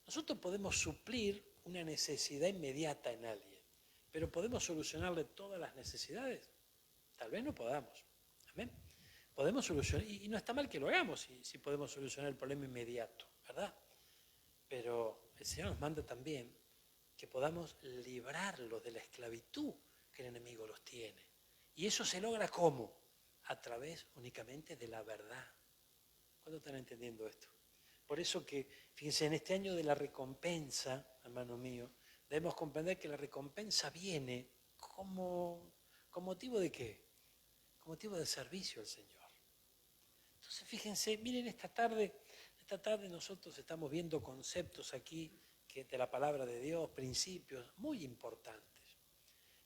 nosotros podemos suplir una necesidad inmediata en alguien, pero ¿podemos solucionarle todas las necesidades? Tal vez no podamos. Amén. Podemos solucionar, y no está mal que lo hagamos si podemos solucionar el problema inmediato, ¿verdad? Pero el Señor nos manda también que podamos librarlos de la esclavitud que el enemigo los tiene. ¿Y eso se logra cómo? A través únicamente de la verdad. ¿Cuándo están entendiendo esto? Por eso que, fíjense, en este año de la recompensa, hermano mío, debemos comprender que la recompensa viene como motivo de ¿qué? Como motivo de servicio al Señor. Entonces, fíjense, miren, esta tarde nosotros estamos viendo conceptos aquí de la palabra de Dios, principios muy importantes.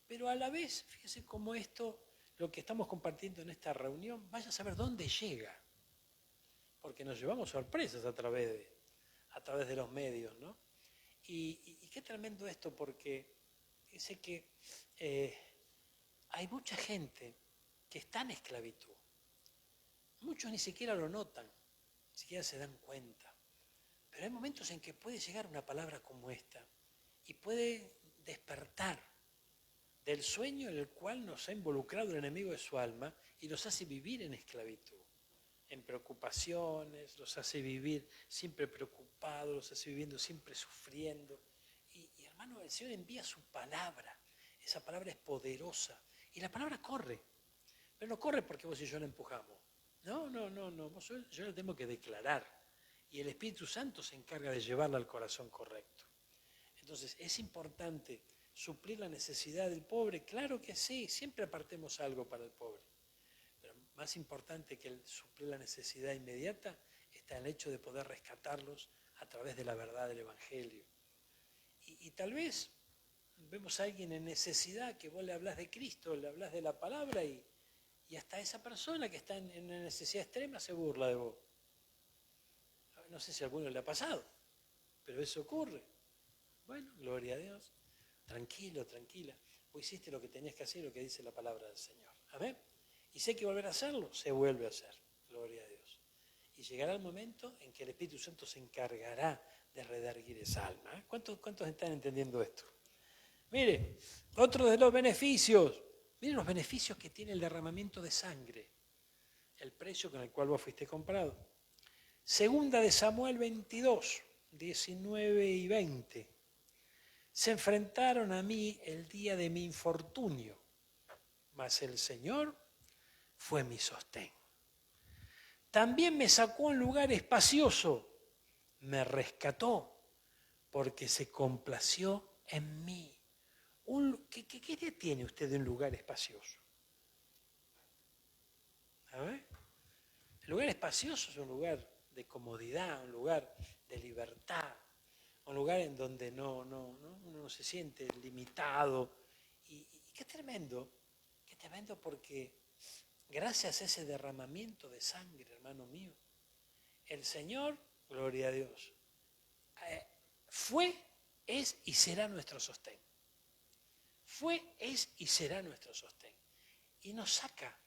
Pero a la vez, fíjense cómo esto, lo que estamos compartiendo en esta reunión, vaya a saber dónde llega. Porque nos llevamos sorpresas a través de los medios, ¿no? Y qué tremendo esto, porque dice que hay mucha gente que está en esclavitud. Muchos ni siquiera lo notan, ni siquiera se dan cuenta. Pero hay momentos en que puede llegar una palabra como esta y puede despertar del sueño en el cual nos ha involucrado el enemigo de su alma y los hace vivir en esclavitud, en preocupaciones, los hace vivir siempre preocupados, los hace viviendo siempre sufriendo. Y hermano, el Señor envía su palabra. Esa palabra es poderosa. Y la palabra corre. Pero no corre porque vos y yo la empujamos. No. Yo la tengo que declarar. Y el Espíritu Santo se encarga de llevarla al corazón correcto. Entonces, ¿es importante suplir la necesidad del pobre? Claro que sí, siempre apartemos algo para el pobre. Pero más importante que el suplir la necesidad inmediata está el hecho de poder rescatarlos a través de la verdad del Evangelio. Y tal vez vemos a alguien en necesidad que vos le hablas de Cristo, le hablas de la palabra y hasta esa persona que está en una necesidad extrema se burla de vos. No sé si a alguno le ha pasado, pero eso ocurre. Bueno, gloria a Dios. Tranquilo, tranquila. Vos hiciste lo que tenías que hacer, lo que dice la palabra del Señor. Amén. Y si hay que volver a hacerlo, se vuelve a hacer. Gloria a Dios. Y llegará el momento en que el Espíritu Santo se encargará de redarguir esa alma. ¿Cuántos están entendiendo esto? Mire, otro de los beneficios. Miren los beneficios que tiene el derramamiento de sangre. El precio con el cual vos fuiste comprado. Segunda de Samuel 22, 19 y 20. Se enfrentaron a mí el día de mi infortunio, mas el Señor fue mi sostén. También me sacó a un lugar espacioso, me rescató, porque se complació en mí. ¿Qué idea tiene usted de un lugar espacioso? A ver. El lugar espacioso es un lugar de comodidad, un lugar de libertad, un lugar en donde uno no se siente limitado. Y qué tremendo porque gracias a ese derramamiento de sangre, hermano mío, el Señor, gloria a Dios, fue, es y será nuestro sostén. Fue, es y será nuestro sostén. Y nos saca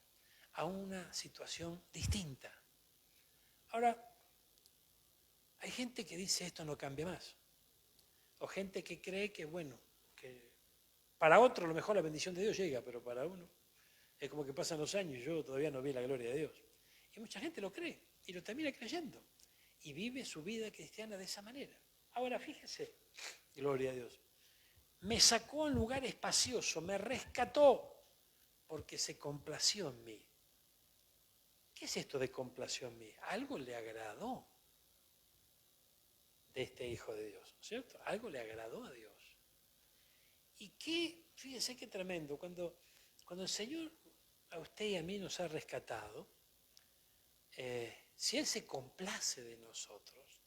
a una situación distinta. Ahora, hay gente que dice esto no cambia más. O gente que cree que, bueno, que para otro a lo mejor la bendición de Dios llega, pero para uno es como que pasan los años y yo todavía no vi la gloria de Dios. Y mucha gente lo cree y lo termina creyendo y vive su vida cristiana de esa manera. Ahora fíjese, gloria a Dios, me sacó a un lugar espacioso, me rescató porque se complació en mí. ¿Qué es esto de complació en mí? Algo le agradó de este Hijo de Dios, ¿cierto? Algo le agradó a Dios. Y fíjese qué tremendo, cuando el Señor a usted y a mí nos ha rescatado, si Él se complace de nosotros,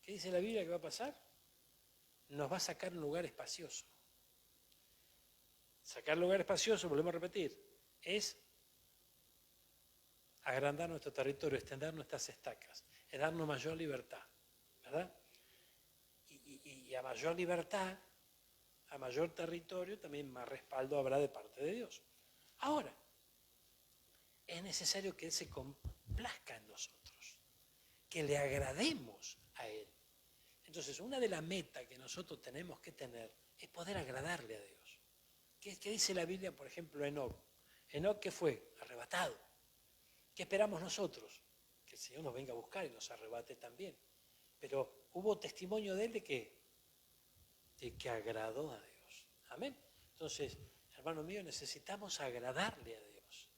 ¿qué dice la Biblia que va a pasar? Nos va a sacar un lugar espacioso. Sacar lugar espacioso, volvemos a repetir, es agrandar nuestro territorio, extender nuestras estacas, es darnos mayor libertad, ¿verdad? Y a mayor libertad, a mayor territorio, también más respaldo habrá de parte de Dios. Ahora, es necesario que Él se complazca en nosotros, que le agrademos a Él. Entonces, una de las metas que nosotros tenemos que tener es poder agradarle a Dios. ¿Qué dice la Biblia, por ejemplo, Enoc? Enoc, ¿qué fue? Arrebatado. ¿Qué esperamos nosotros? Que el Señor nos venga a buscar y nos arrebate también. Pero hubo testimonio de Él de que agradó a Dios. Amén. Entonces, hermano mío, necesitamos agradarle a Dios.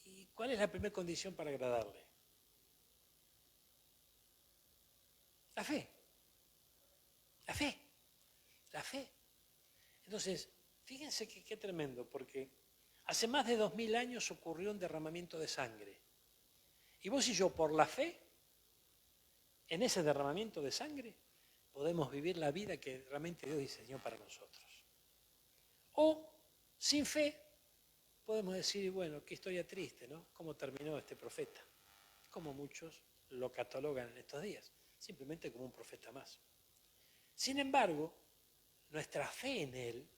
¿Y cuál es la primera condición para agradarle? La fe. La fe. La fe. Entonces, fíjense qué tremendo, porque hace más de 2000 años ocurrió un derramamiento de sangre. Y vos y yo, por la fe, en ese derramamiento de sangre, podemos vivir la vida que realmente Dios diseñó para nosotros. O, sin fe, podemos decir, bueno, qué historia triste, ¿no? ¿Cómo terminó este profeta? Como muchos lo catalogan en estos días, simplemente como un profeta más. Sin embargo, nuestra fe en Él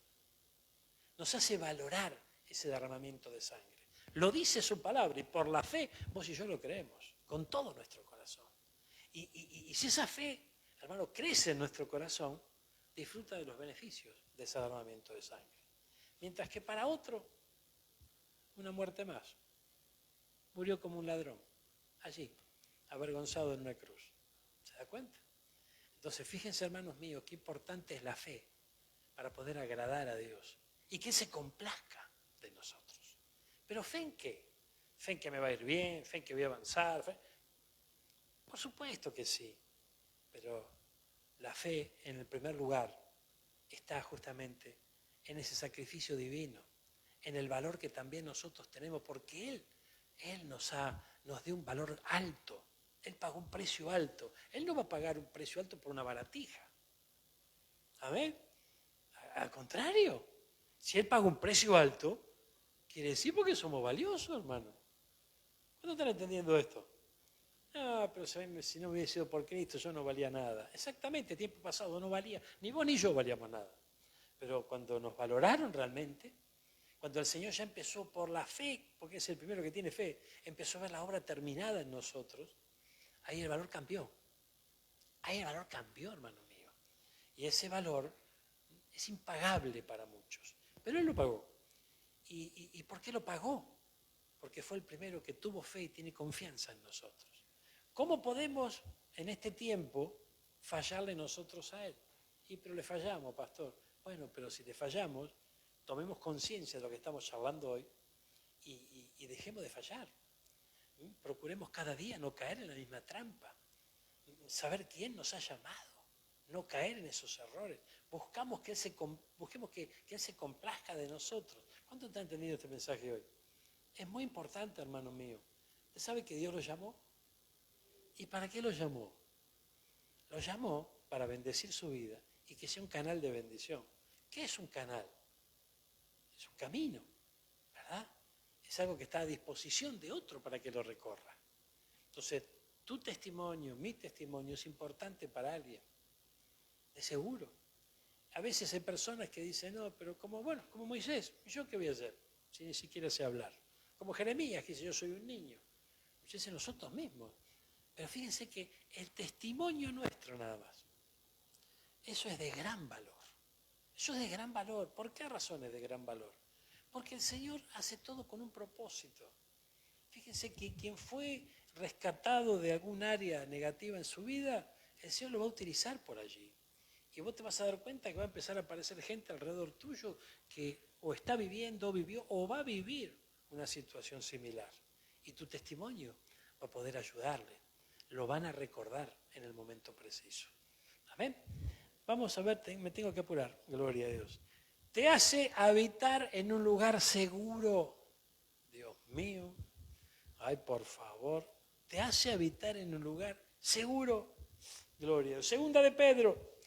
nos hace valorar ese derramamiento de sangre. Lo dice su palabra y por la fe vos y yo lo creemos, con todo nuestro corazón. Y si esa fe, hermano, crece en nuestro corazón, disfruta de los beneficios de ese derramamiento de sangre. Mientras que para otro, una muerte más. Murió como un ladrón, allí, avergonzado en una cruz. ¿Se da cuenta? Entonces, fíjense, hermanos míos, qué importante es la fe para poder agradar a Dios y que se complazca de nosotros. ¿Pero fe en qué? ¿Fe en que me va a ir bien? ¿Fe en que voy a avanzar? Por supuesto que sí, pero la fe en el primer lugar está justamente en ese sacrificio divino, en el valor que también nosotros tenemos, porque Él nos dio un valor alto, Él pagó un precio alto, Él no va a pagar un precio alto por una baratija. ¿Amén? Al contrario, si Él paga un precio alto, quiere decir porque somos valiosos, hermano. ¿Cuándo están entendiendo esto? No, pero si no hubiese sido por Cristo yo no valía nada. Exactamente, tiempo pasado no valía, ni vos ni yo valíamos nada. Pero cuando nos valoraron realmente, Cuando el Señor ya empezó por la fe, porque es el primero que tiene fe, empezó a ver la obra terminada en nosotros, ahí el valor cambió. Ahí el valor cambió, hermano mío. Y ese valor es impagable para muchos. Pero Él lo pagó. ¿Y por qué lo pagó? Porque fue el primero que tuvo fe y tiene confianza en nosotros. ¿Cómo podemos en este tiempo fallarle nosotros a Él? Pero le fallamos, pastor. Bueno, pero si le fallamos, tomemos conciencia de lo que estamos charlando hoy y dejemos de fallar. Procuremos cada día no caer en la misma trampa. Saber quién nos ha llamado, no caer en esos errores. Busquemos que Él se complazca de nosotros. ¿Cuánto te ha entendido este mensaje hoy? Es muy importante, hermano mío. ¿Usted sabe que Dios lo llamó? ¿Y para qué lo llamó? Lo llamó para bendecir su vida y que sea un canal de bendición. ¿Qué es un canal? Es un camino, ¿verdad? Es algo que está a disposición de otro para que lo recorra. Entonces, tu testimonio, mi testimonio es importante para alguien, de seguro. A veces hay personas que dicen, no, pero como Moisés, ¿yo qué voy a hacer? Si ni siquiera sé hablar. Como Jeremías, que dice, yo soy un niño. Muchos dicen nosotros mismos. Pero fíjense que el testimonio nuestro nada más, eso es de gran valor. Eso es de gran valor. ¿Por qué razones de gran valor? Porque el Señor hace todo con un propósito. Fíjense que quien fue rescatado de algún área negativa en su vida, el Señor lo va a utilizar por allí. Y vos te vas a dar cuenta que va a empezar a aparecer gente alrededor tuyo que o está viviendo, o vivió, o va a vivir una situación similar. Y tu testimonio va a poder ayudarle. Lo van a recordar en el momento preciso. Amén. Vamos a ver, me tengo que apurar, gloria a Dios. Te hace habitar en un lugar seguro. Dios mío, ay, por favor. Te hace habitar en un lugar seguro. Gloria a Dios. Segunda de Pedro,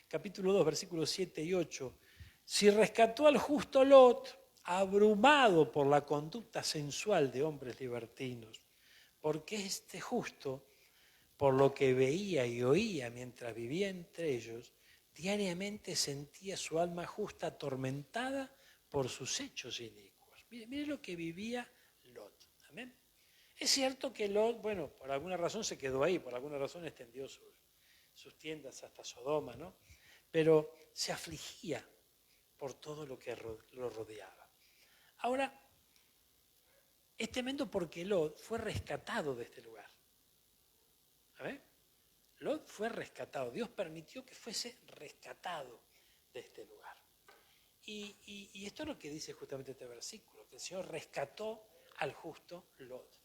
capítulo 2, versículos 7 y 8. Si rescató al justo Lot, abrumado por la conducta sensual de hombres libertinos, porque este justo, por lo que veía y oía mientras vivía entre ellos, diariamente sentía su alma justa atormentada por sus hechos inicuos. Mire lo que vivía Lot. Amén. Es cierto que Lot, por alguna razón se quedó ahí, por alguna razón extendió sus tiendas hasta Sodoma, ¿no? Pero se afligía por todo lo que lo rodeaba. Ahora, es tremendo porque Lot fue rescatado de este lugar. ¿Amén? Lot fue rescatado. Dios permitió que fuese rescatado de este lugar. Y esto es lo que dice justamente este versículo, que el Señor rescató al justo Lot.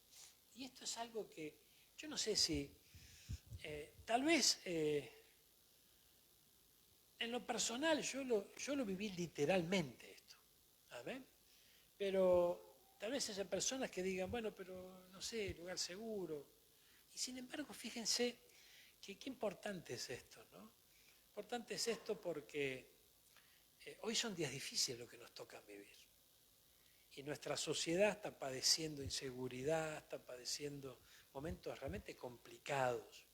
Y esto es algo que yo no sé si, tal vez en lo personal yo lo viví literalmente esto. ¿Amén? Pero tal vez haya personas que digan, pero no sé, lugar seguro. Y sin embargo, fíjense que qué importante es esto, ¿no? Importante es esto porque hoy son días difíciles lo que nos toca vivir. Y nuestra sociedad está padeciendo inseguridad, está padeciendo momentos realmente complicados.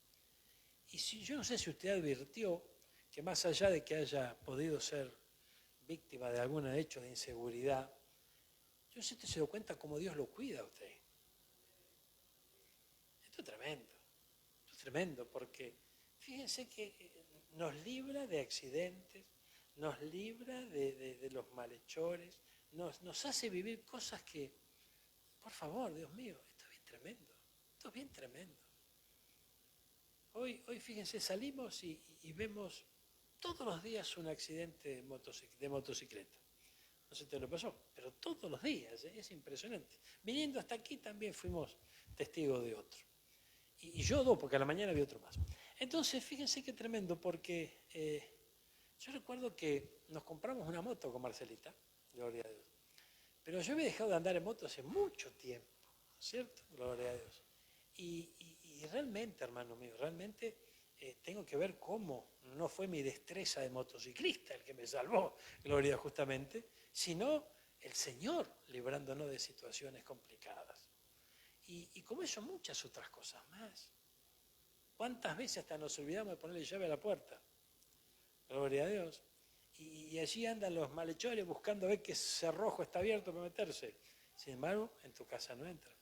Y yo no sé si usted advirtió que más allá de que haya podido ser víctima de algún hecho de inseguridad, yo no sé si usted se da cuenta cómo Dios lo cuida a usted. Esto es tremendo, porque fíjense que nos libra de accidentes, nos libra de los malhechores, nos hace vivir cosas que, por favor, Dios mío, esto es bien tremendo. Hoy fíjense, salimos y vemos todos los días un accidente de motocicleta. No sé si te lo pasó, pero todos los días, es impresionante. Viniendo hasta aquí también fuimos testigos de otro. Y yo dos, porque a la mañana vi otro más. Entonces, fíjense qué tremendo, porque yo recuerdo que nos compramos una moto con Marcelita, gloria a Dios. Pero yo había dejado de andar en moto hace mucho tiempo, ¿cierto? Gloria a Dios. Y realmente, hermano mío, realmente tengo que ver cómo no fue mi destreza de motociclista el que me salvó, gloria justamente, sino el Señor librándonos de situaciones complicadas. Y como eso, muchas otras cosas más. ¿Cuántas veces hasta nos olvidamos de ponerle llave a la puerta? Gloria a Dios. y allí andan los malhechores buscando a ver qué cerrojo está abierto para meterse. Sin embargo, en tu casa no entran.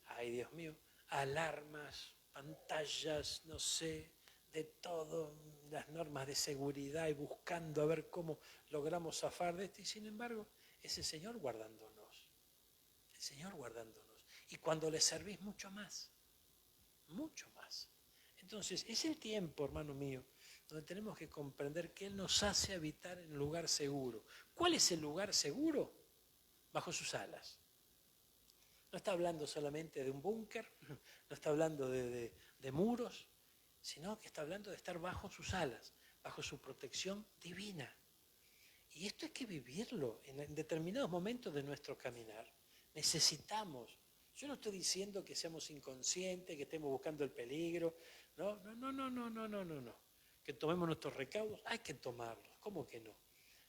Ay, Dios mío, alarmas, pantallas, no sé, de todo, las normas de seguridad y buscando a ver cómo logramos zafar de esto. Y sin embargo, es el Señor guardándonos. El Señor guardándonos. Y cuando le servís mucho más, mucho más. Entonces, es el tiempo, hermano mío, donde tenemos que comprender que Él nos hace habitar en un lugar seguro. ¿Cuál es el lugar seguro? Bajo sus alas. No está hablando solamente de un búnker, no está hablando de muros, sino que está hablando de estar bajo sus alas, bajo su protección divina. Y esto hay que vivirlo en determinados momentos de nuestro caminar. Necesitamos. Yo no estoy diciendo que seamos inconscientes, que estemos buscando el peligro. No. Que tomemos nuestros recaudos, hay que tomarlos, ¿cómo que no?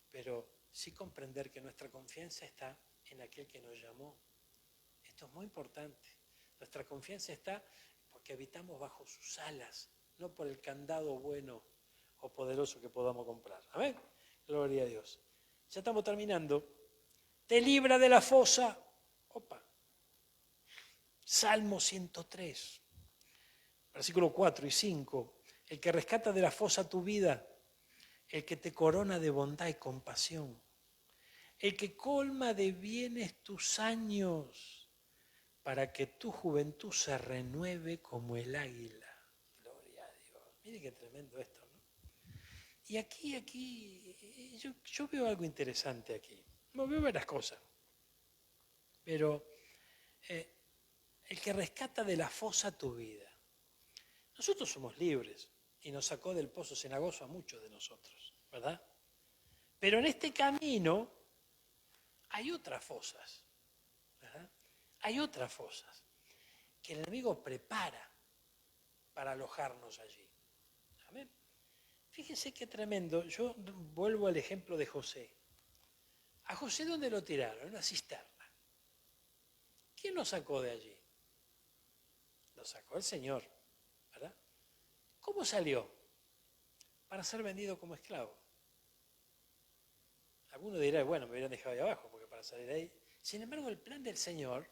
Pero sí comprender que nuestra confianza está en aquel que nos llamó. Esto es muy importante. Nuestra confianza está porque habitamos bajo sus alas, no por el candado bueno o poderoso que podamos comprar. Amén. Gloria a Dios. Ya estamos terminando. Te libra de la fosa. Opa. Salmo 103, versículos 4 y 5. El que rescata de la fosa tu vida, el que te corona de bondad y compasión, el que colma de bienes tus años, para que tu juventud se renueve como el águila. Gloria a Dios. Mire qué tremendo esto, ¿no? Y aquí, yo veo algo interesante aquí. Veo varias cosas. Pero el que rescata de la fosa tu vida. Nosotros somos libres y nos sacó del pozo cenagoso a muchos de nosotros, ¿verdad? Pero en este camino hay otras fosas, ¿verdad? Hay otras fosas que el enemigo prepara para alojarnos allí. Amén. Fíjense qué tremendo. Yo vuelvo al ejemplo de José. ¿A José dónde lo tiraron? En una cisterna. ¿Quién lo sacó de allí? Lo sacó el Señor, ¿verdad? ¿Cómo salió? Para ser vendido como esclavo. Alguno dirá, bueno, me hubieran dejado ahí abajo, porque para salir de ahí. Sin embargo, el plan del Señor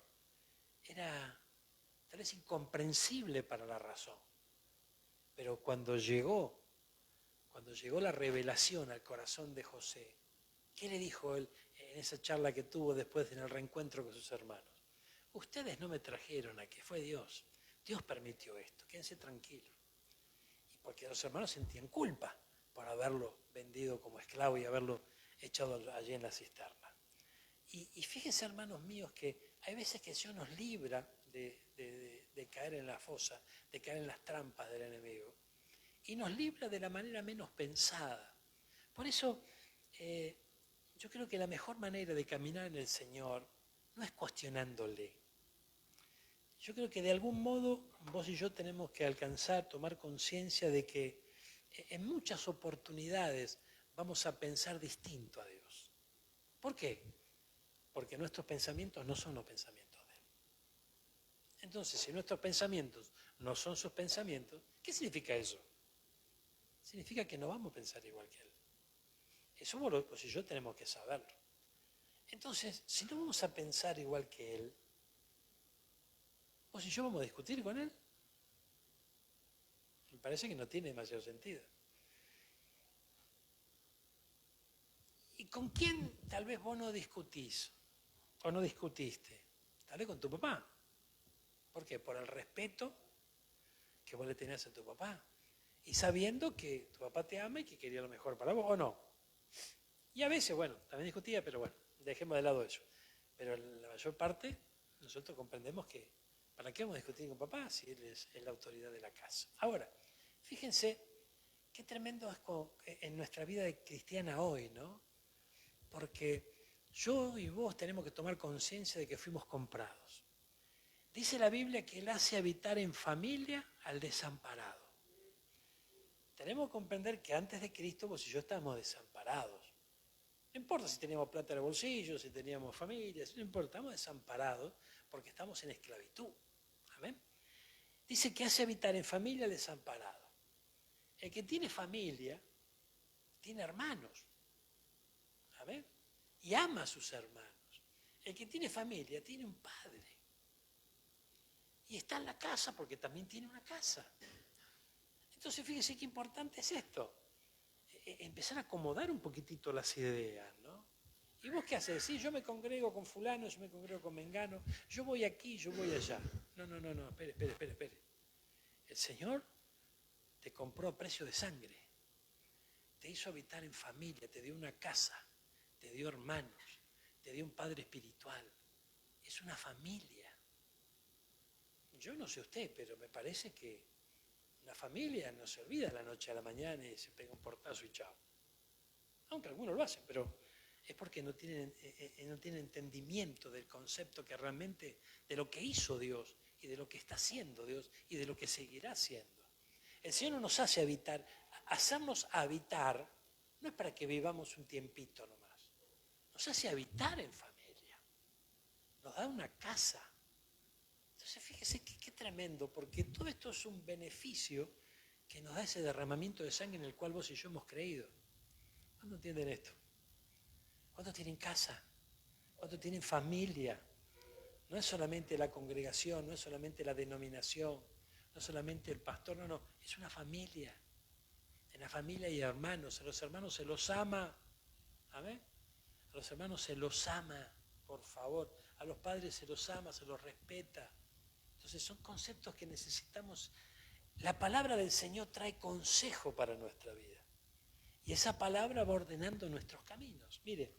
era tal vez incomprensible para la razón. Pero cuando llegó la revelación al corazón de José, ¿qué le dijo él en esa charla que tuvo después en el reencuentro con sus hermanos? Ustedes no me trajeron aquí, fue Dios. Dios permitió esto, quédense tranquilos. Y porque los hermanos sentían culpa por haberlo vendido como esclavo y haberlo echado allí en la cisterna. Y fíjense, hermanos míos, que hay veces que Dios nos libra de caer en la fosa, de caer en las trampas del enemigo. Y nos libra de la manera menos pensada. Por eso, yo creo que la mejor manera de caminar en el Señor no es cuestionándole. Yo creo que de algún modo vos y yo tenemos que alcanzar, tomar conciencia de que en muchas oportunidades vamos a pensar distinto a Dios. ¿Por qué? Porque nuestros pensamientos no son los pensamientos de Él. Entonces, si nuestros pensamientos no son sus pensamientos, ¿qué significa eso? Significa que no vamos a pensar igual que Él. Eso vos y yo tenemos que saberlo. Entonces, si no vamos a pensar igual que Él, vos y yo vamos a discutir con Él. Me parece que no tiene demasiado sentido. ¿Y con quién tal vez vos no discutís o no discutiste? Tal vez con tu papá. ¿Por qué? Por el respeto que vos le tenés a tu papá. Y sabiendo que tu papá te ama y que quería lo mejor para vos, ¿o no? Y a veces, bueno, también discutía, pero bueno, dejemos de lado eso. Pero la mayor parte, nosotros comprendemos que ¿para qué vamos a discutir con papá si él es la autoridad de la casa? Ahora, fíjense qué tremendo es en nuestra vida cristiana hoy, ¿no? Porque yo y vos tenemos que tomar conciencia de que fuimos comprados. Dice la Biblia que Él hace habitar en familia al desamparado. Tenemos que comprender que antes de Cristo vos y yo estábamos desamparados. No importa si teníamos plata en el bolsillo, si teníamos familias, no importa, estamos desamparados porque estamos en esclavitud. Amén. Dice que hace habitar en familia al desamparado. El que tiene familia, tiene hermanos. ¿Amén? Y ama a sus hermanos. El que tiene familia tiene un padre. Y está en la casa porque también tiene una casa. Entonces fíjese qué importante es esto. Empezar a acomodar un poquitito las ideas, ¿no? ¿Y vos qué haces? Sí, yo me congrego con fulano, yo me congrego con mengano, yo voy aquí, yo voy allá. No, espere. El Señor te compró a precio de sangre, te hizo habitar en familia, te dio una casa, te dio hermanos, te dio un padre espiritual. Es una familia. Yo no sé usted, pero me parece que una familia no se olvida de la noche a la mañana y se pega un portazo y chao. Aunque algunos lo hacen, pero es porque no tienen entendimiento del concepto que realmente, de lo que hizo Dios y de lo que está haciendo Dios y de lo que seguirá haciendo. El Señor no nos hace habitar, hacernos habitar no es para que vivamos un tiempito nomás, nos hace habitar en familia, nos da una casa. Entonces fíjese qué tremendo, porque todo esto es un beneficio que nos da ese derramamiento de sangre en el cual vos y yo hemos creído. ¿Cuándo entienden esto? ¿Cuántos tienen casa? ¿Cuántos tienen familia? No es solamente la congregación, no es solamente la denominación, no es solamente el pastor, no, es una familia. En la familia hay hermanos, a los hermanos se los ama. ¿Amén? A los hermanos se los ama, por favor. A los padres se los ama, se los respeta. Entonces son conceptos que necesitamos. La palabra del Señor trae consejo para nuestra vida. Y esa palabra va ordenando nuestros caminos. Mire,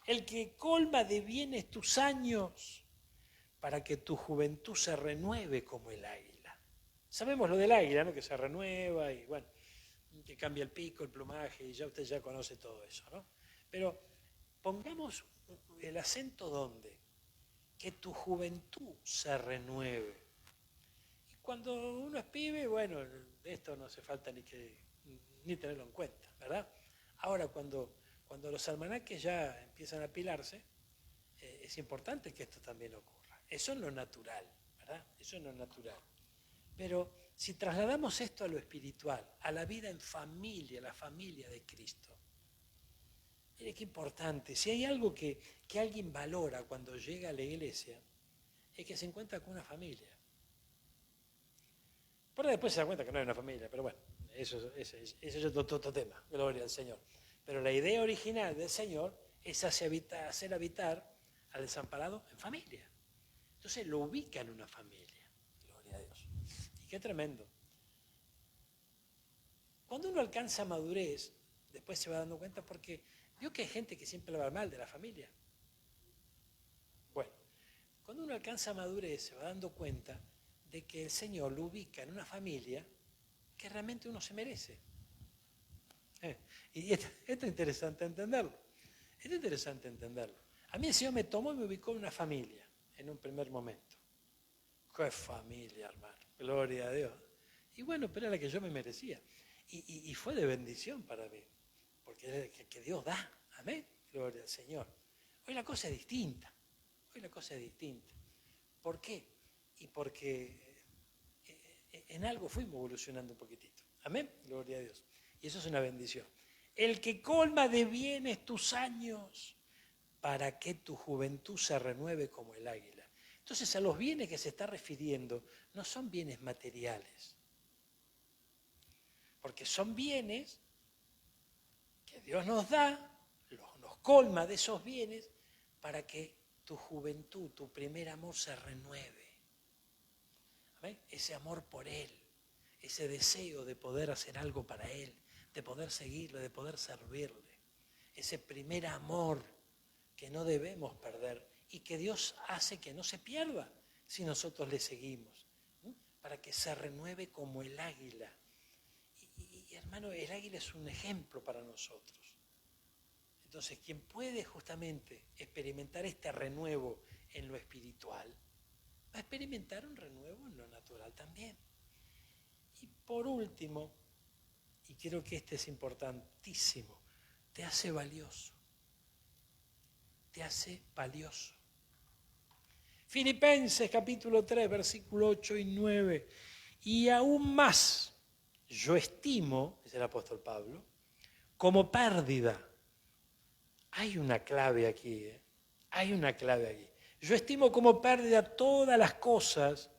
el que colma de bienes tus años para que tu juventud se renueve como el águila. Sabemos lo del águila, ¿no? Que se renueva y bueno, que cambia el pico, el plumaje, y ya usted ya conoce todo eso, ¿no? Pero pongamos el acento ¿dónde? Que tu juventud se renueve. Y cuando uno es pibe, bueno, de esto no hace falta ni tenerlo en cuenta, ¿verdad? Ahora, cuando los almanaques ya empiezan a apilarse, es importante que esto también ocurra. Eso es lo natural, ¿verdad? Eso es lo natural. Pero si trasladamos esto a lo espiritual, a la vida en familia, la familia de Cristo, mire qué importante. Si hay algo que alguien valora cuando llega a la iglesia, es que se encuentra con una familia. Por ahí después se da cuenta que no hay una familia, pero bueno, eso es otro tema, gloria al Señor. Pero la idea original del Señor es hacer habitar al desamparado en familia. Entonces lo ubica en una familia, gloria a Dios. Y qué tremendo. Cuando uno alcanza madurez, después se va dando cuenta porque vio que hay gente que siempre le va mal de la familia. Bueno, cuando uno alcanza madurez se va dando cuenta de que el Señor lo ubica en una familia que realmente uno se merece. Y esto es interesante entenderlo. Esto es interesante entenderlo. A mí el Señor me tomó y me ubicó en una familia en un primer momento. ¡Qué familia, hermano! Gloria a Dios. Y bueno, pero era la que yo me merecía. Y fue de bendición para mí, porque es que Dios da. Amén. Gloria al Señor. Hoy la cosa es distinta. ¿Por qué? Y porque en algo fuimos evolucionando un poquitito. Amén. Gloria a Dios. Y eso es una bendición. El que colma de bienes tus años para que tu juventud se renueve como el águila. Entonces a los bienes que se está refiriendo no son bienes materiales, porque son bienes que Dios nos da, nos colma de esos bienes para que tu juventud, tu primer amor se renueve. ¿Amén? Ese amor por Él, ese deseo de poder hacer algo para Él, de poder seguirle, de poder servirle. Ese primer amor que no debemos perder y que Dios hace que no se pierda si nosotros le seguimos, ¿no? Para que se renueve como el águila. Y hermano, el águila es un ejemplo para nosotros. Entonces, quien puede justamente experimentar este renuevo en lo espiritual, va a experimentar un renuevo en lo natural también. Y por último, y creo que este es importantísimo, te hace valioso. Te hace valioso. Filipenses capítulo 3, versículo 8 y 9. Y aún más, yo estimo, dice el apóstol Pablo, como pérdida Hay una clave aquí, ¿eh? Hay una clave aquí. Yo estimo como pérdida todas las cosas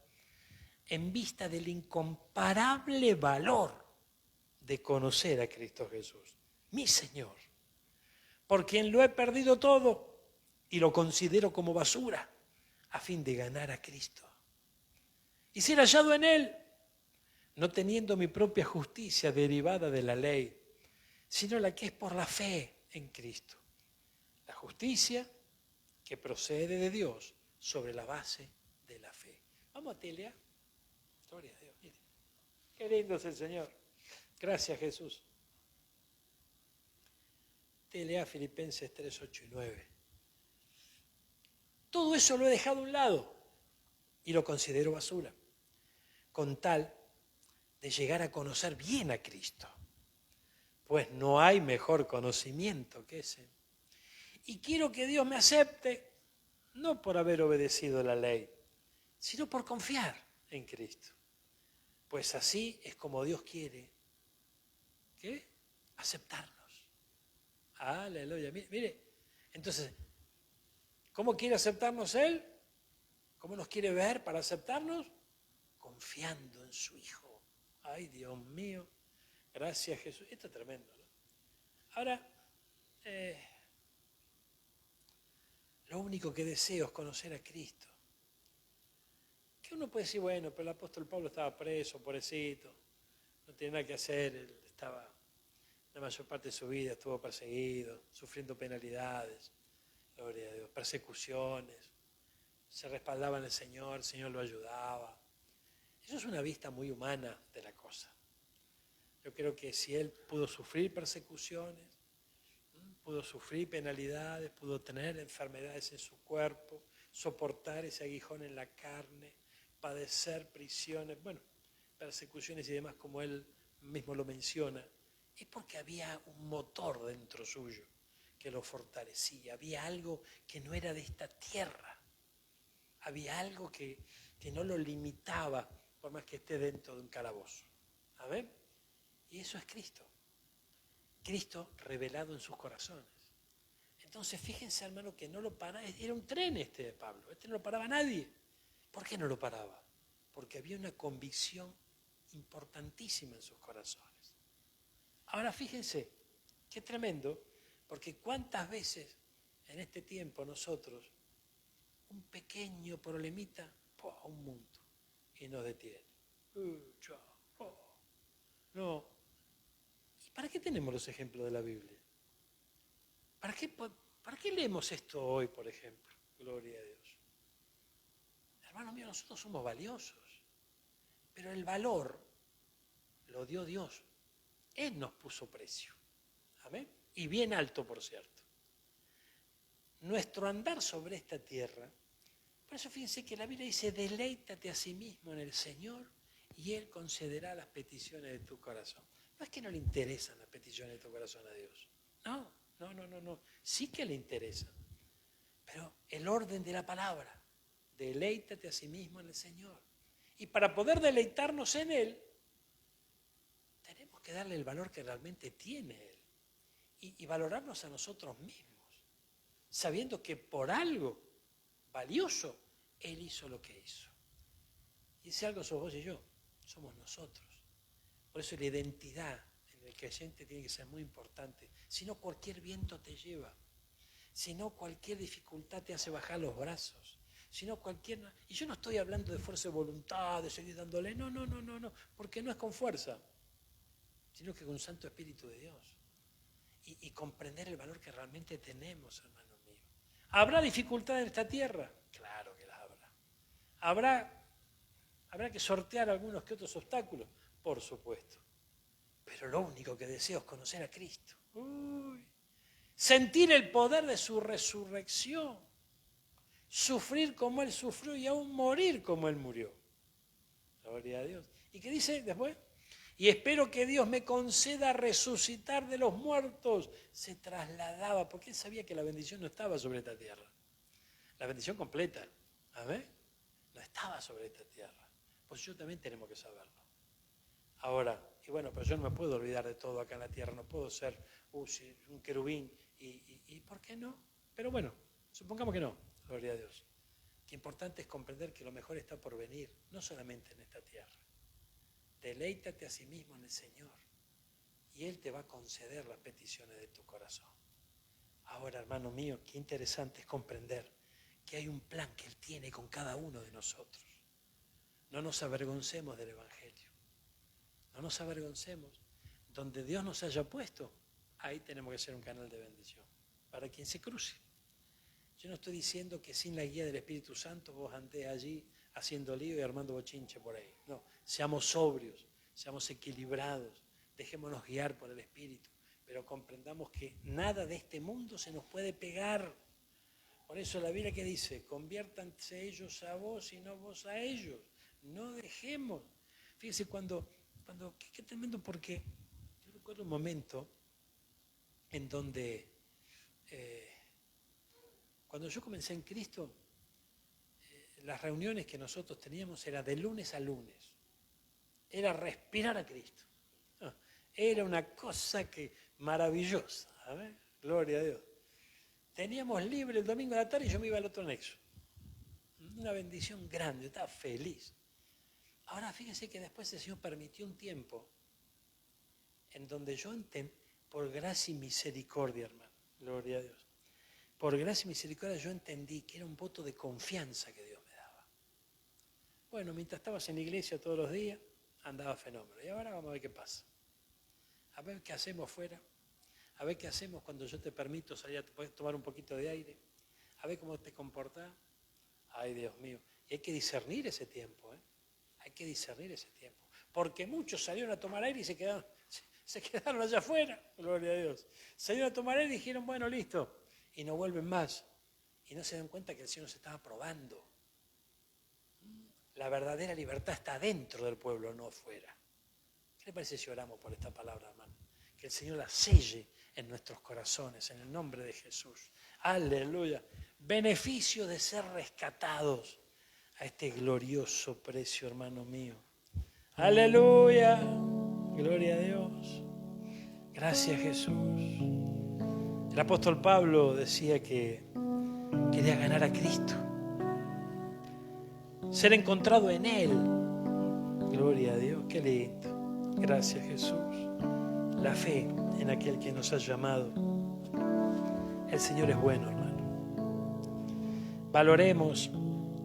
en vista del incomparable valor de conocer a Cristo Jesús, mi Señor, por quien lo he perdido todo y lo considero como basura a fin de ganar a Cristo y ser hallado en Él, no teniendo mi propia justicia derivada de la ley, sino la que es por la fe en Cristo, la justicia que procede de Dios sobre la base de la fe. Vamos a Telea. Gloria a Dios, mire. Qué lindo es el Señor. Gracias, Jesús. Telea Filipenses 3, 8 y 9. Todo eso lo he dejado a un lado y lo considero basura, con tal de llegar a conocer bien a Cristo, pues no hay mejor conocimiento que ese. Y quiero que Dios me acepte, no por haber obedecido la ley, sino por confiar en Cristo. Pues así es como Dios quiere, ¿qué? Aceptarnos. Aleluya. Mire, entonces, ¿cómo quiere aceptarnos Él? ¿Cómo nos quiere ver para aceptarnos? Confiando en su Hijo. Ay, Dios mío. Gracias, Jesús. Esto es tremendo, ¿no? Ahora, lo único que deseo es conocer a Cristo. Que uno puede decir, bueno, pero el apóstol Pablo estaba preso, pobrecito, no tiene nada que hacer, él estaba, la mayor parte de su vida estuvo perseguido, sufriendo penalidades, gloria a Dios, persecuciones, se respaldaba en el Señor lo ayudaba. Eso es una vista muy humana de la cosa. Yo creo que si él pudo sufrir persecuciones, pudo sufrir penalidades, pudo tener enfermedades en su cuerpo, soportar ese aguijón en la carne, padecer prisiones, bueno, persecuciones y demás como él mismo lo menciona, es porque había un motor dentro suyo que lo fortalecía, había algo que no era de esta tierra, había algo que no lo limitaba por más que esté dentro de un calabozo. ¿Amén? Y eso es Cristo. Cristo revelado en sus corazones. Entonces fíjense, hermano, que no lo paraba, era un tren este de Pablo, no lo paraba nadie. ¿Por qué no lo paraba? Porque había una convicción importantísima en sus corazones. Ahora fíjense, qué tremendo, porque cuántas veces en este tiempo nosotros, un pequeño problemita, un mundo, y nos detiene. No. ¿Y para qué tenemos los ejemplos de la Biblia? ¿Para qué leemos esto hoy, por ejemplo? Gloria a Dios. Hermano mío, nosotros somos valiosos, pero el valor lo dio Dios. Él nos puso precio. ¿Amén? Y bien alto, por cierto. Nuestro andar sobre esta tierra, por eso fíjense que la Biblia dice, deleítate a sí mismo en el Señor y Él concederá las peticiones de tu corazón. No es que no le interesan las peticiones de tu corazón a Dios. No. Sí que le interesan. Pero el orden de la palabra, deleítate a sí mismo en el Señor. Y para poder deleitarnos en Él, tenemos que darle el valor que realmente tiene Él. Y valorarnos a nosotros mismos, sabiendo que por algo valioso Él hizo lo que hizo. Y ese algo sos vos y yo, somos nosotros. Por eso la identidad en el creyente tiene que ser muy importante. Si no, cualquier viento te lleva. Si no, cualquier dificultad te hace bajar los brazos. Si no, y yo no estoy hablando de fuerza de voluntad, de seguir dándole, no, porque no es con fuerza, sino que con un Santo Espíritu de Dios. Y comprender el valor que realmente tenemos, hermano mío. ¿Habrá dificultad en esta tierra? Claro que la habrá. ¿Habrá que sortear algunos que otros obstáculos? Por supuesto. Pero lo único que deseo es conocer a Cristo. Sentir el poder de su resurrección. Sufrir como Él sufrió y aún morir como Él murió. Gloria a Dios. ¿Y qué dice después? Y espero que Dios me conceda resucitar de los muertos. Se trasladaba, porque Él sabía que la bendición no estaba sobre esta tierra. La bendición completa, ¿amén? No estaba sobre esta tierra. Pues yo también tenemos que saberlo. Ahora, Y bueno, pero yo no me puedo olvidar de todo acá en la tierra, no puedo ser un querubín. ¿Y por qué no? Pero bueno, supongamos que no, gloria a Dios. Lo importante es comprender que lo mejor está por venir, no solamente en esta tierra. Deleítate a sí mismo en el Señor y Él te va a conceder las peticiones de tu corazón. Ahora, hermano mío, qué interesante es comprender que hay un plan que Él tiene con cada uno de nosotros. No nos avergoncemos del Evangelio. No nos avergoncemos. Donde Dios nos haya puesto, ahí tenemos que ser un canal de bendición para quien se cruce. Yo no estoy diciendo que sin la guía del Espíritu Santo vos andés allí haciendo lío y armando bochinche por ahí. No, seamos sobrios, seamos equilibrados, dejémonos guiar por el Espíritu, pero comprendamos que nada de este mundo se nos puede pegar. Por eso la Biblia que dice, conviértanse ellos a vos y no vos a ellos. No dejemos. Fíjese qué tremendo, porque yo recuerdo un momento en donde cuando yo comencé en Cristo, las reuniones que nosotros teníamos eran de lunes a lunes. Era respirar a Cristo. Era una cosa maravillosa. Gloria a Dios. Teníamos libre el domingo de la tarde y yo me iba al otro anexo. Una bendición grande, yo estaba feliz. Ahora fíjense que después el Señor permitió un tiempo en donde yo entendí, por gracia y misericordia, hermano, gloria a Dios. Por gracia y misericordia yo entendí que era un voto de confianza que Dios me daba. Bueno, mientras estabas en la iglesia todos los días, andaba fenómeno. Y ahora vamos a ver qué pasa. A ver qué hacemos fuera. A ver qué hacemos cuando yo te permito salir a tomar un poquito de aire. A ver cómo te comportás. Ay, Dios mío. Y hay que discernir ese tiempo, ¿eh? Hay que discernir ese tiempo. Porque muchos salieron a tomar aire y se quedaron allá afuera. Gloria a Dios. Salieron a tomar aire y dijeron, bueno, listo. Y no vuelven más. Y no se dan cuenta que el Señor se estaba probando. La verdadera libertad está dentro del pueblo, no afuera. ¿Qué le parece si oramos por esta palabra, hermano? Que el Señor la selle en nuestros corazones, en el nombre de Jesús. Aleluya. Beneficio de ser rescatados a este glorioso precio, hermano mío. Aleluya. Gloria a Dios. Gracias, Jesús. El apóstol Pablo decía que quería ganar a Cristo. Ser encontrado en Él. Gloria a Dios. Qué lindo. Gracias, Jesús. La fe en aquel que nos ha llamado. El Señor es bueno, hermano. Valoremos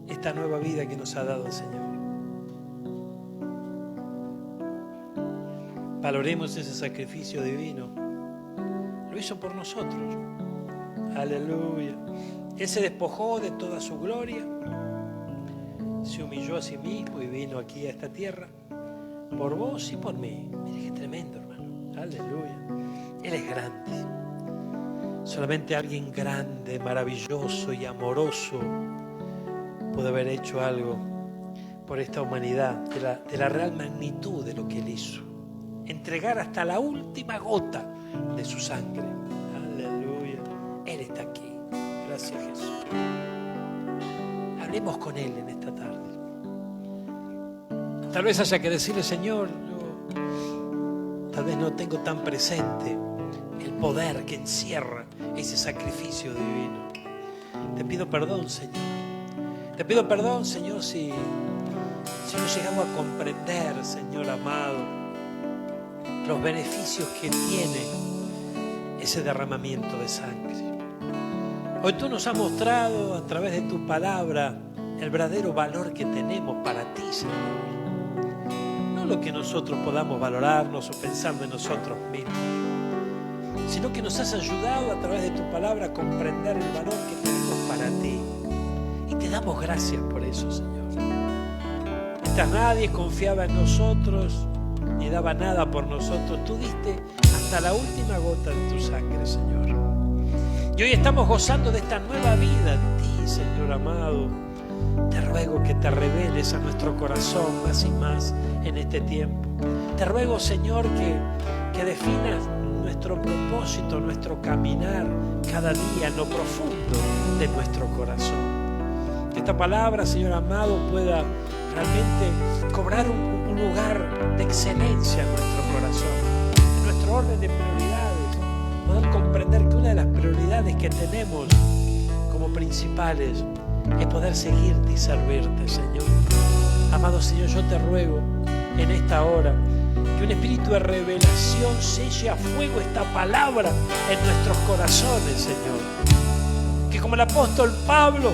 esta nueva vida que nos ha dado el Señor. Valoremos ese sacrificio divino. Lo hizo por nosotros. Aleluya. Él se despojó de toda su gloria. Se humilló a sí mismo y vino aquí a esta tierra por vos y por mí. Mire qué tremendo, hermano. Aleluya. Él es grande. Solamente alguien grande, maravilloso y amoroso puede haber hecho algo por esta humanidad, de la real magnitud de lo que Él hizo. Entregar hasta la última gota de su sangre. Aleluya. Él está aquí. Gracias, Jesús. Hablemos con Él en esta tarde. Tal vez haya que decirle, Señor, yo tal vez no tengo tan presente el poder que encierra ese sacrificio divino. Te pido perdón, Señor. Te pido perdón, Señor, si no llegamos a comprender, Señor amado, los beneficios que tiene ese derramamiento de sangre. Hoy tú nos has mostrado a través de tu palabra el verdadero valor que tenemos para ti, Señor. No lo que nosotros podamos valorarnos o pensar de nosotros mismos, sino que nos has ayudado a través de tu palabra a comprender el valor que tenemos para ti. Y te damos gracias por eso, Señor. Mientras nadie confiaba en nosotros ni daba nada por nosotros, tú diste hasta la última gota de tu sangre, Señor. Y hoy estamos gozando de esta nueva vida en ti, Señor amado. Te ruego que te reveles a nuestro corazón más y más en este tiempo. Te ruego, Señor, que definas nuestro propósito, nuestro caminar cada día en lo profundo de nuestro corazón. Que esta palabra, Señor amado, pueda realmente cobrar un lugar de excelencia en nuestro corazón, en nuestro orden de prioridades, poder comprender que una de las prioridades que tenemos como principales es poder seguirte y servirte, Señor. Amado Señor, yo te ruego en esta hora que un espíritu de revelación selle a fuego esta palabra en nuestros corazones, Señor. Que como el apóstol Pablo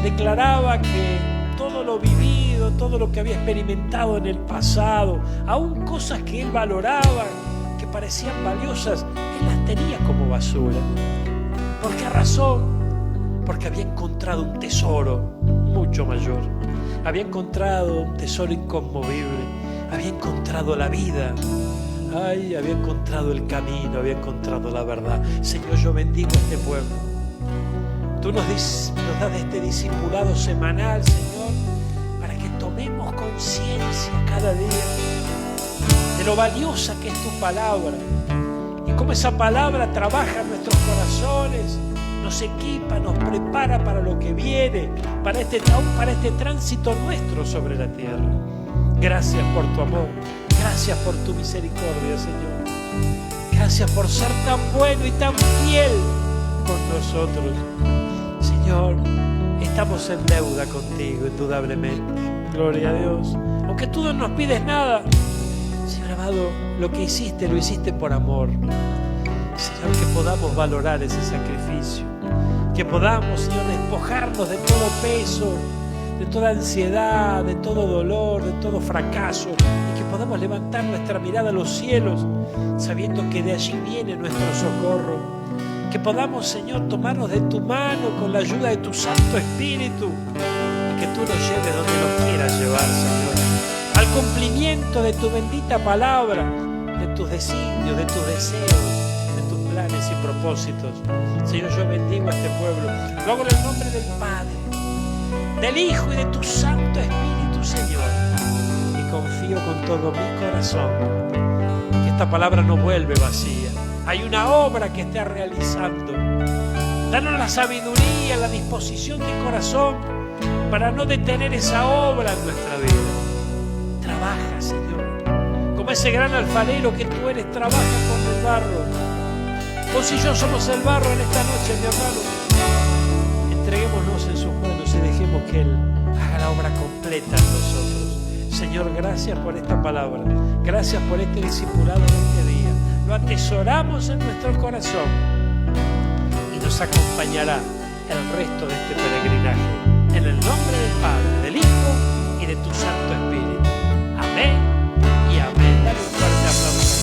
declaraba que todo lo vivido, todo lo que había experimentado en el pasado, aún cosas que él valoraba, que parecían valiosas, él las tenía como basura. ¿Por qué razón? Porque había encontrado un tesoro mucho mayor. Había encontrado un tesoro inconmovible. Había encontrado la vida. Ay, había encontrado el camino, había encontrado la verdad. Señor, yo bendigo a este pueblo. Tú nos das de este discipulado semanal, Señor, para que tomemos conciencia cada día de lo valiosa que es tu palabra y cómo esa palabra trabaja en nuestros corazones, nos equipa, nos prepara para lo que viene, para este tránsito nuestro sobre la tierra. Gracias por tu amor, gracias por tu misericordia, Señor. Gracias por ser tan bueno y tan fiel con nosotros. Señor, estamos en deuda contigo, indudablemente. Gloria a Dios. Aunque tú no nos pides nada, Señor amado, lo que hiciste, lo hiciste por amor. Señor, que podamos valorar ese sacrificio. Que podamos, Señor, despojarnos de todo peso, de toda ansiedad, de todo dolor, de todo fracaso, y que podamos levantar nuestra mirada a los cielos, sabiendo que de allí viene nuestro socorro. Que podamos, Señor, tomarnos de tu mano con la ayuda de tu Santo Espíritu, y que tú nos lleves donde nos quieras llevar, Señor, al cumplimiento de tu bendita palabra, de tus designios, de tus deseos, de tus planes y propósitos. Señor, yo bendigo a este pueblo. Lo hago en el nombre del Padre, del Hijo y de tu Santo Espíritu, Señor. Y confío con todo mi corazón que esta palabra no vuelve vacía. Hay una obra que está realizando. Danos la sabiduría, la disposición de corazón para no detener esa obra en nuestra vida. Trabaja, Señor. Como ese gran alfarero que tú eres, trabaja con el barro. Vos y yo somos el barro en esta noche, mi hermano. Entreguémonos en sus manos y dejemos que Él haga la obra completa en nosotros. Señor, gracias por esta palabra. Gracias por este discipulado de este día. Lo atesoramos en nuestro corazón y nos acompañará el resto de este peregrinaje.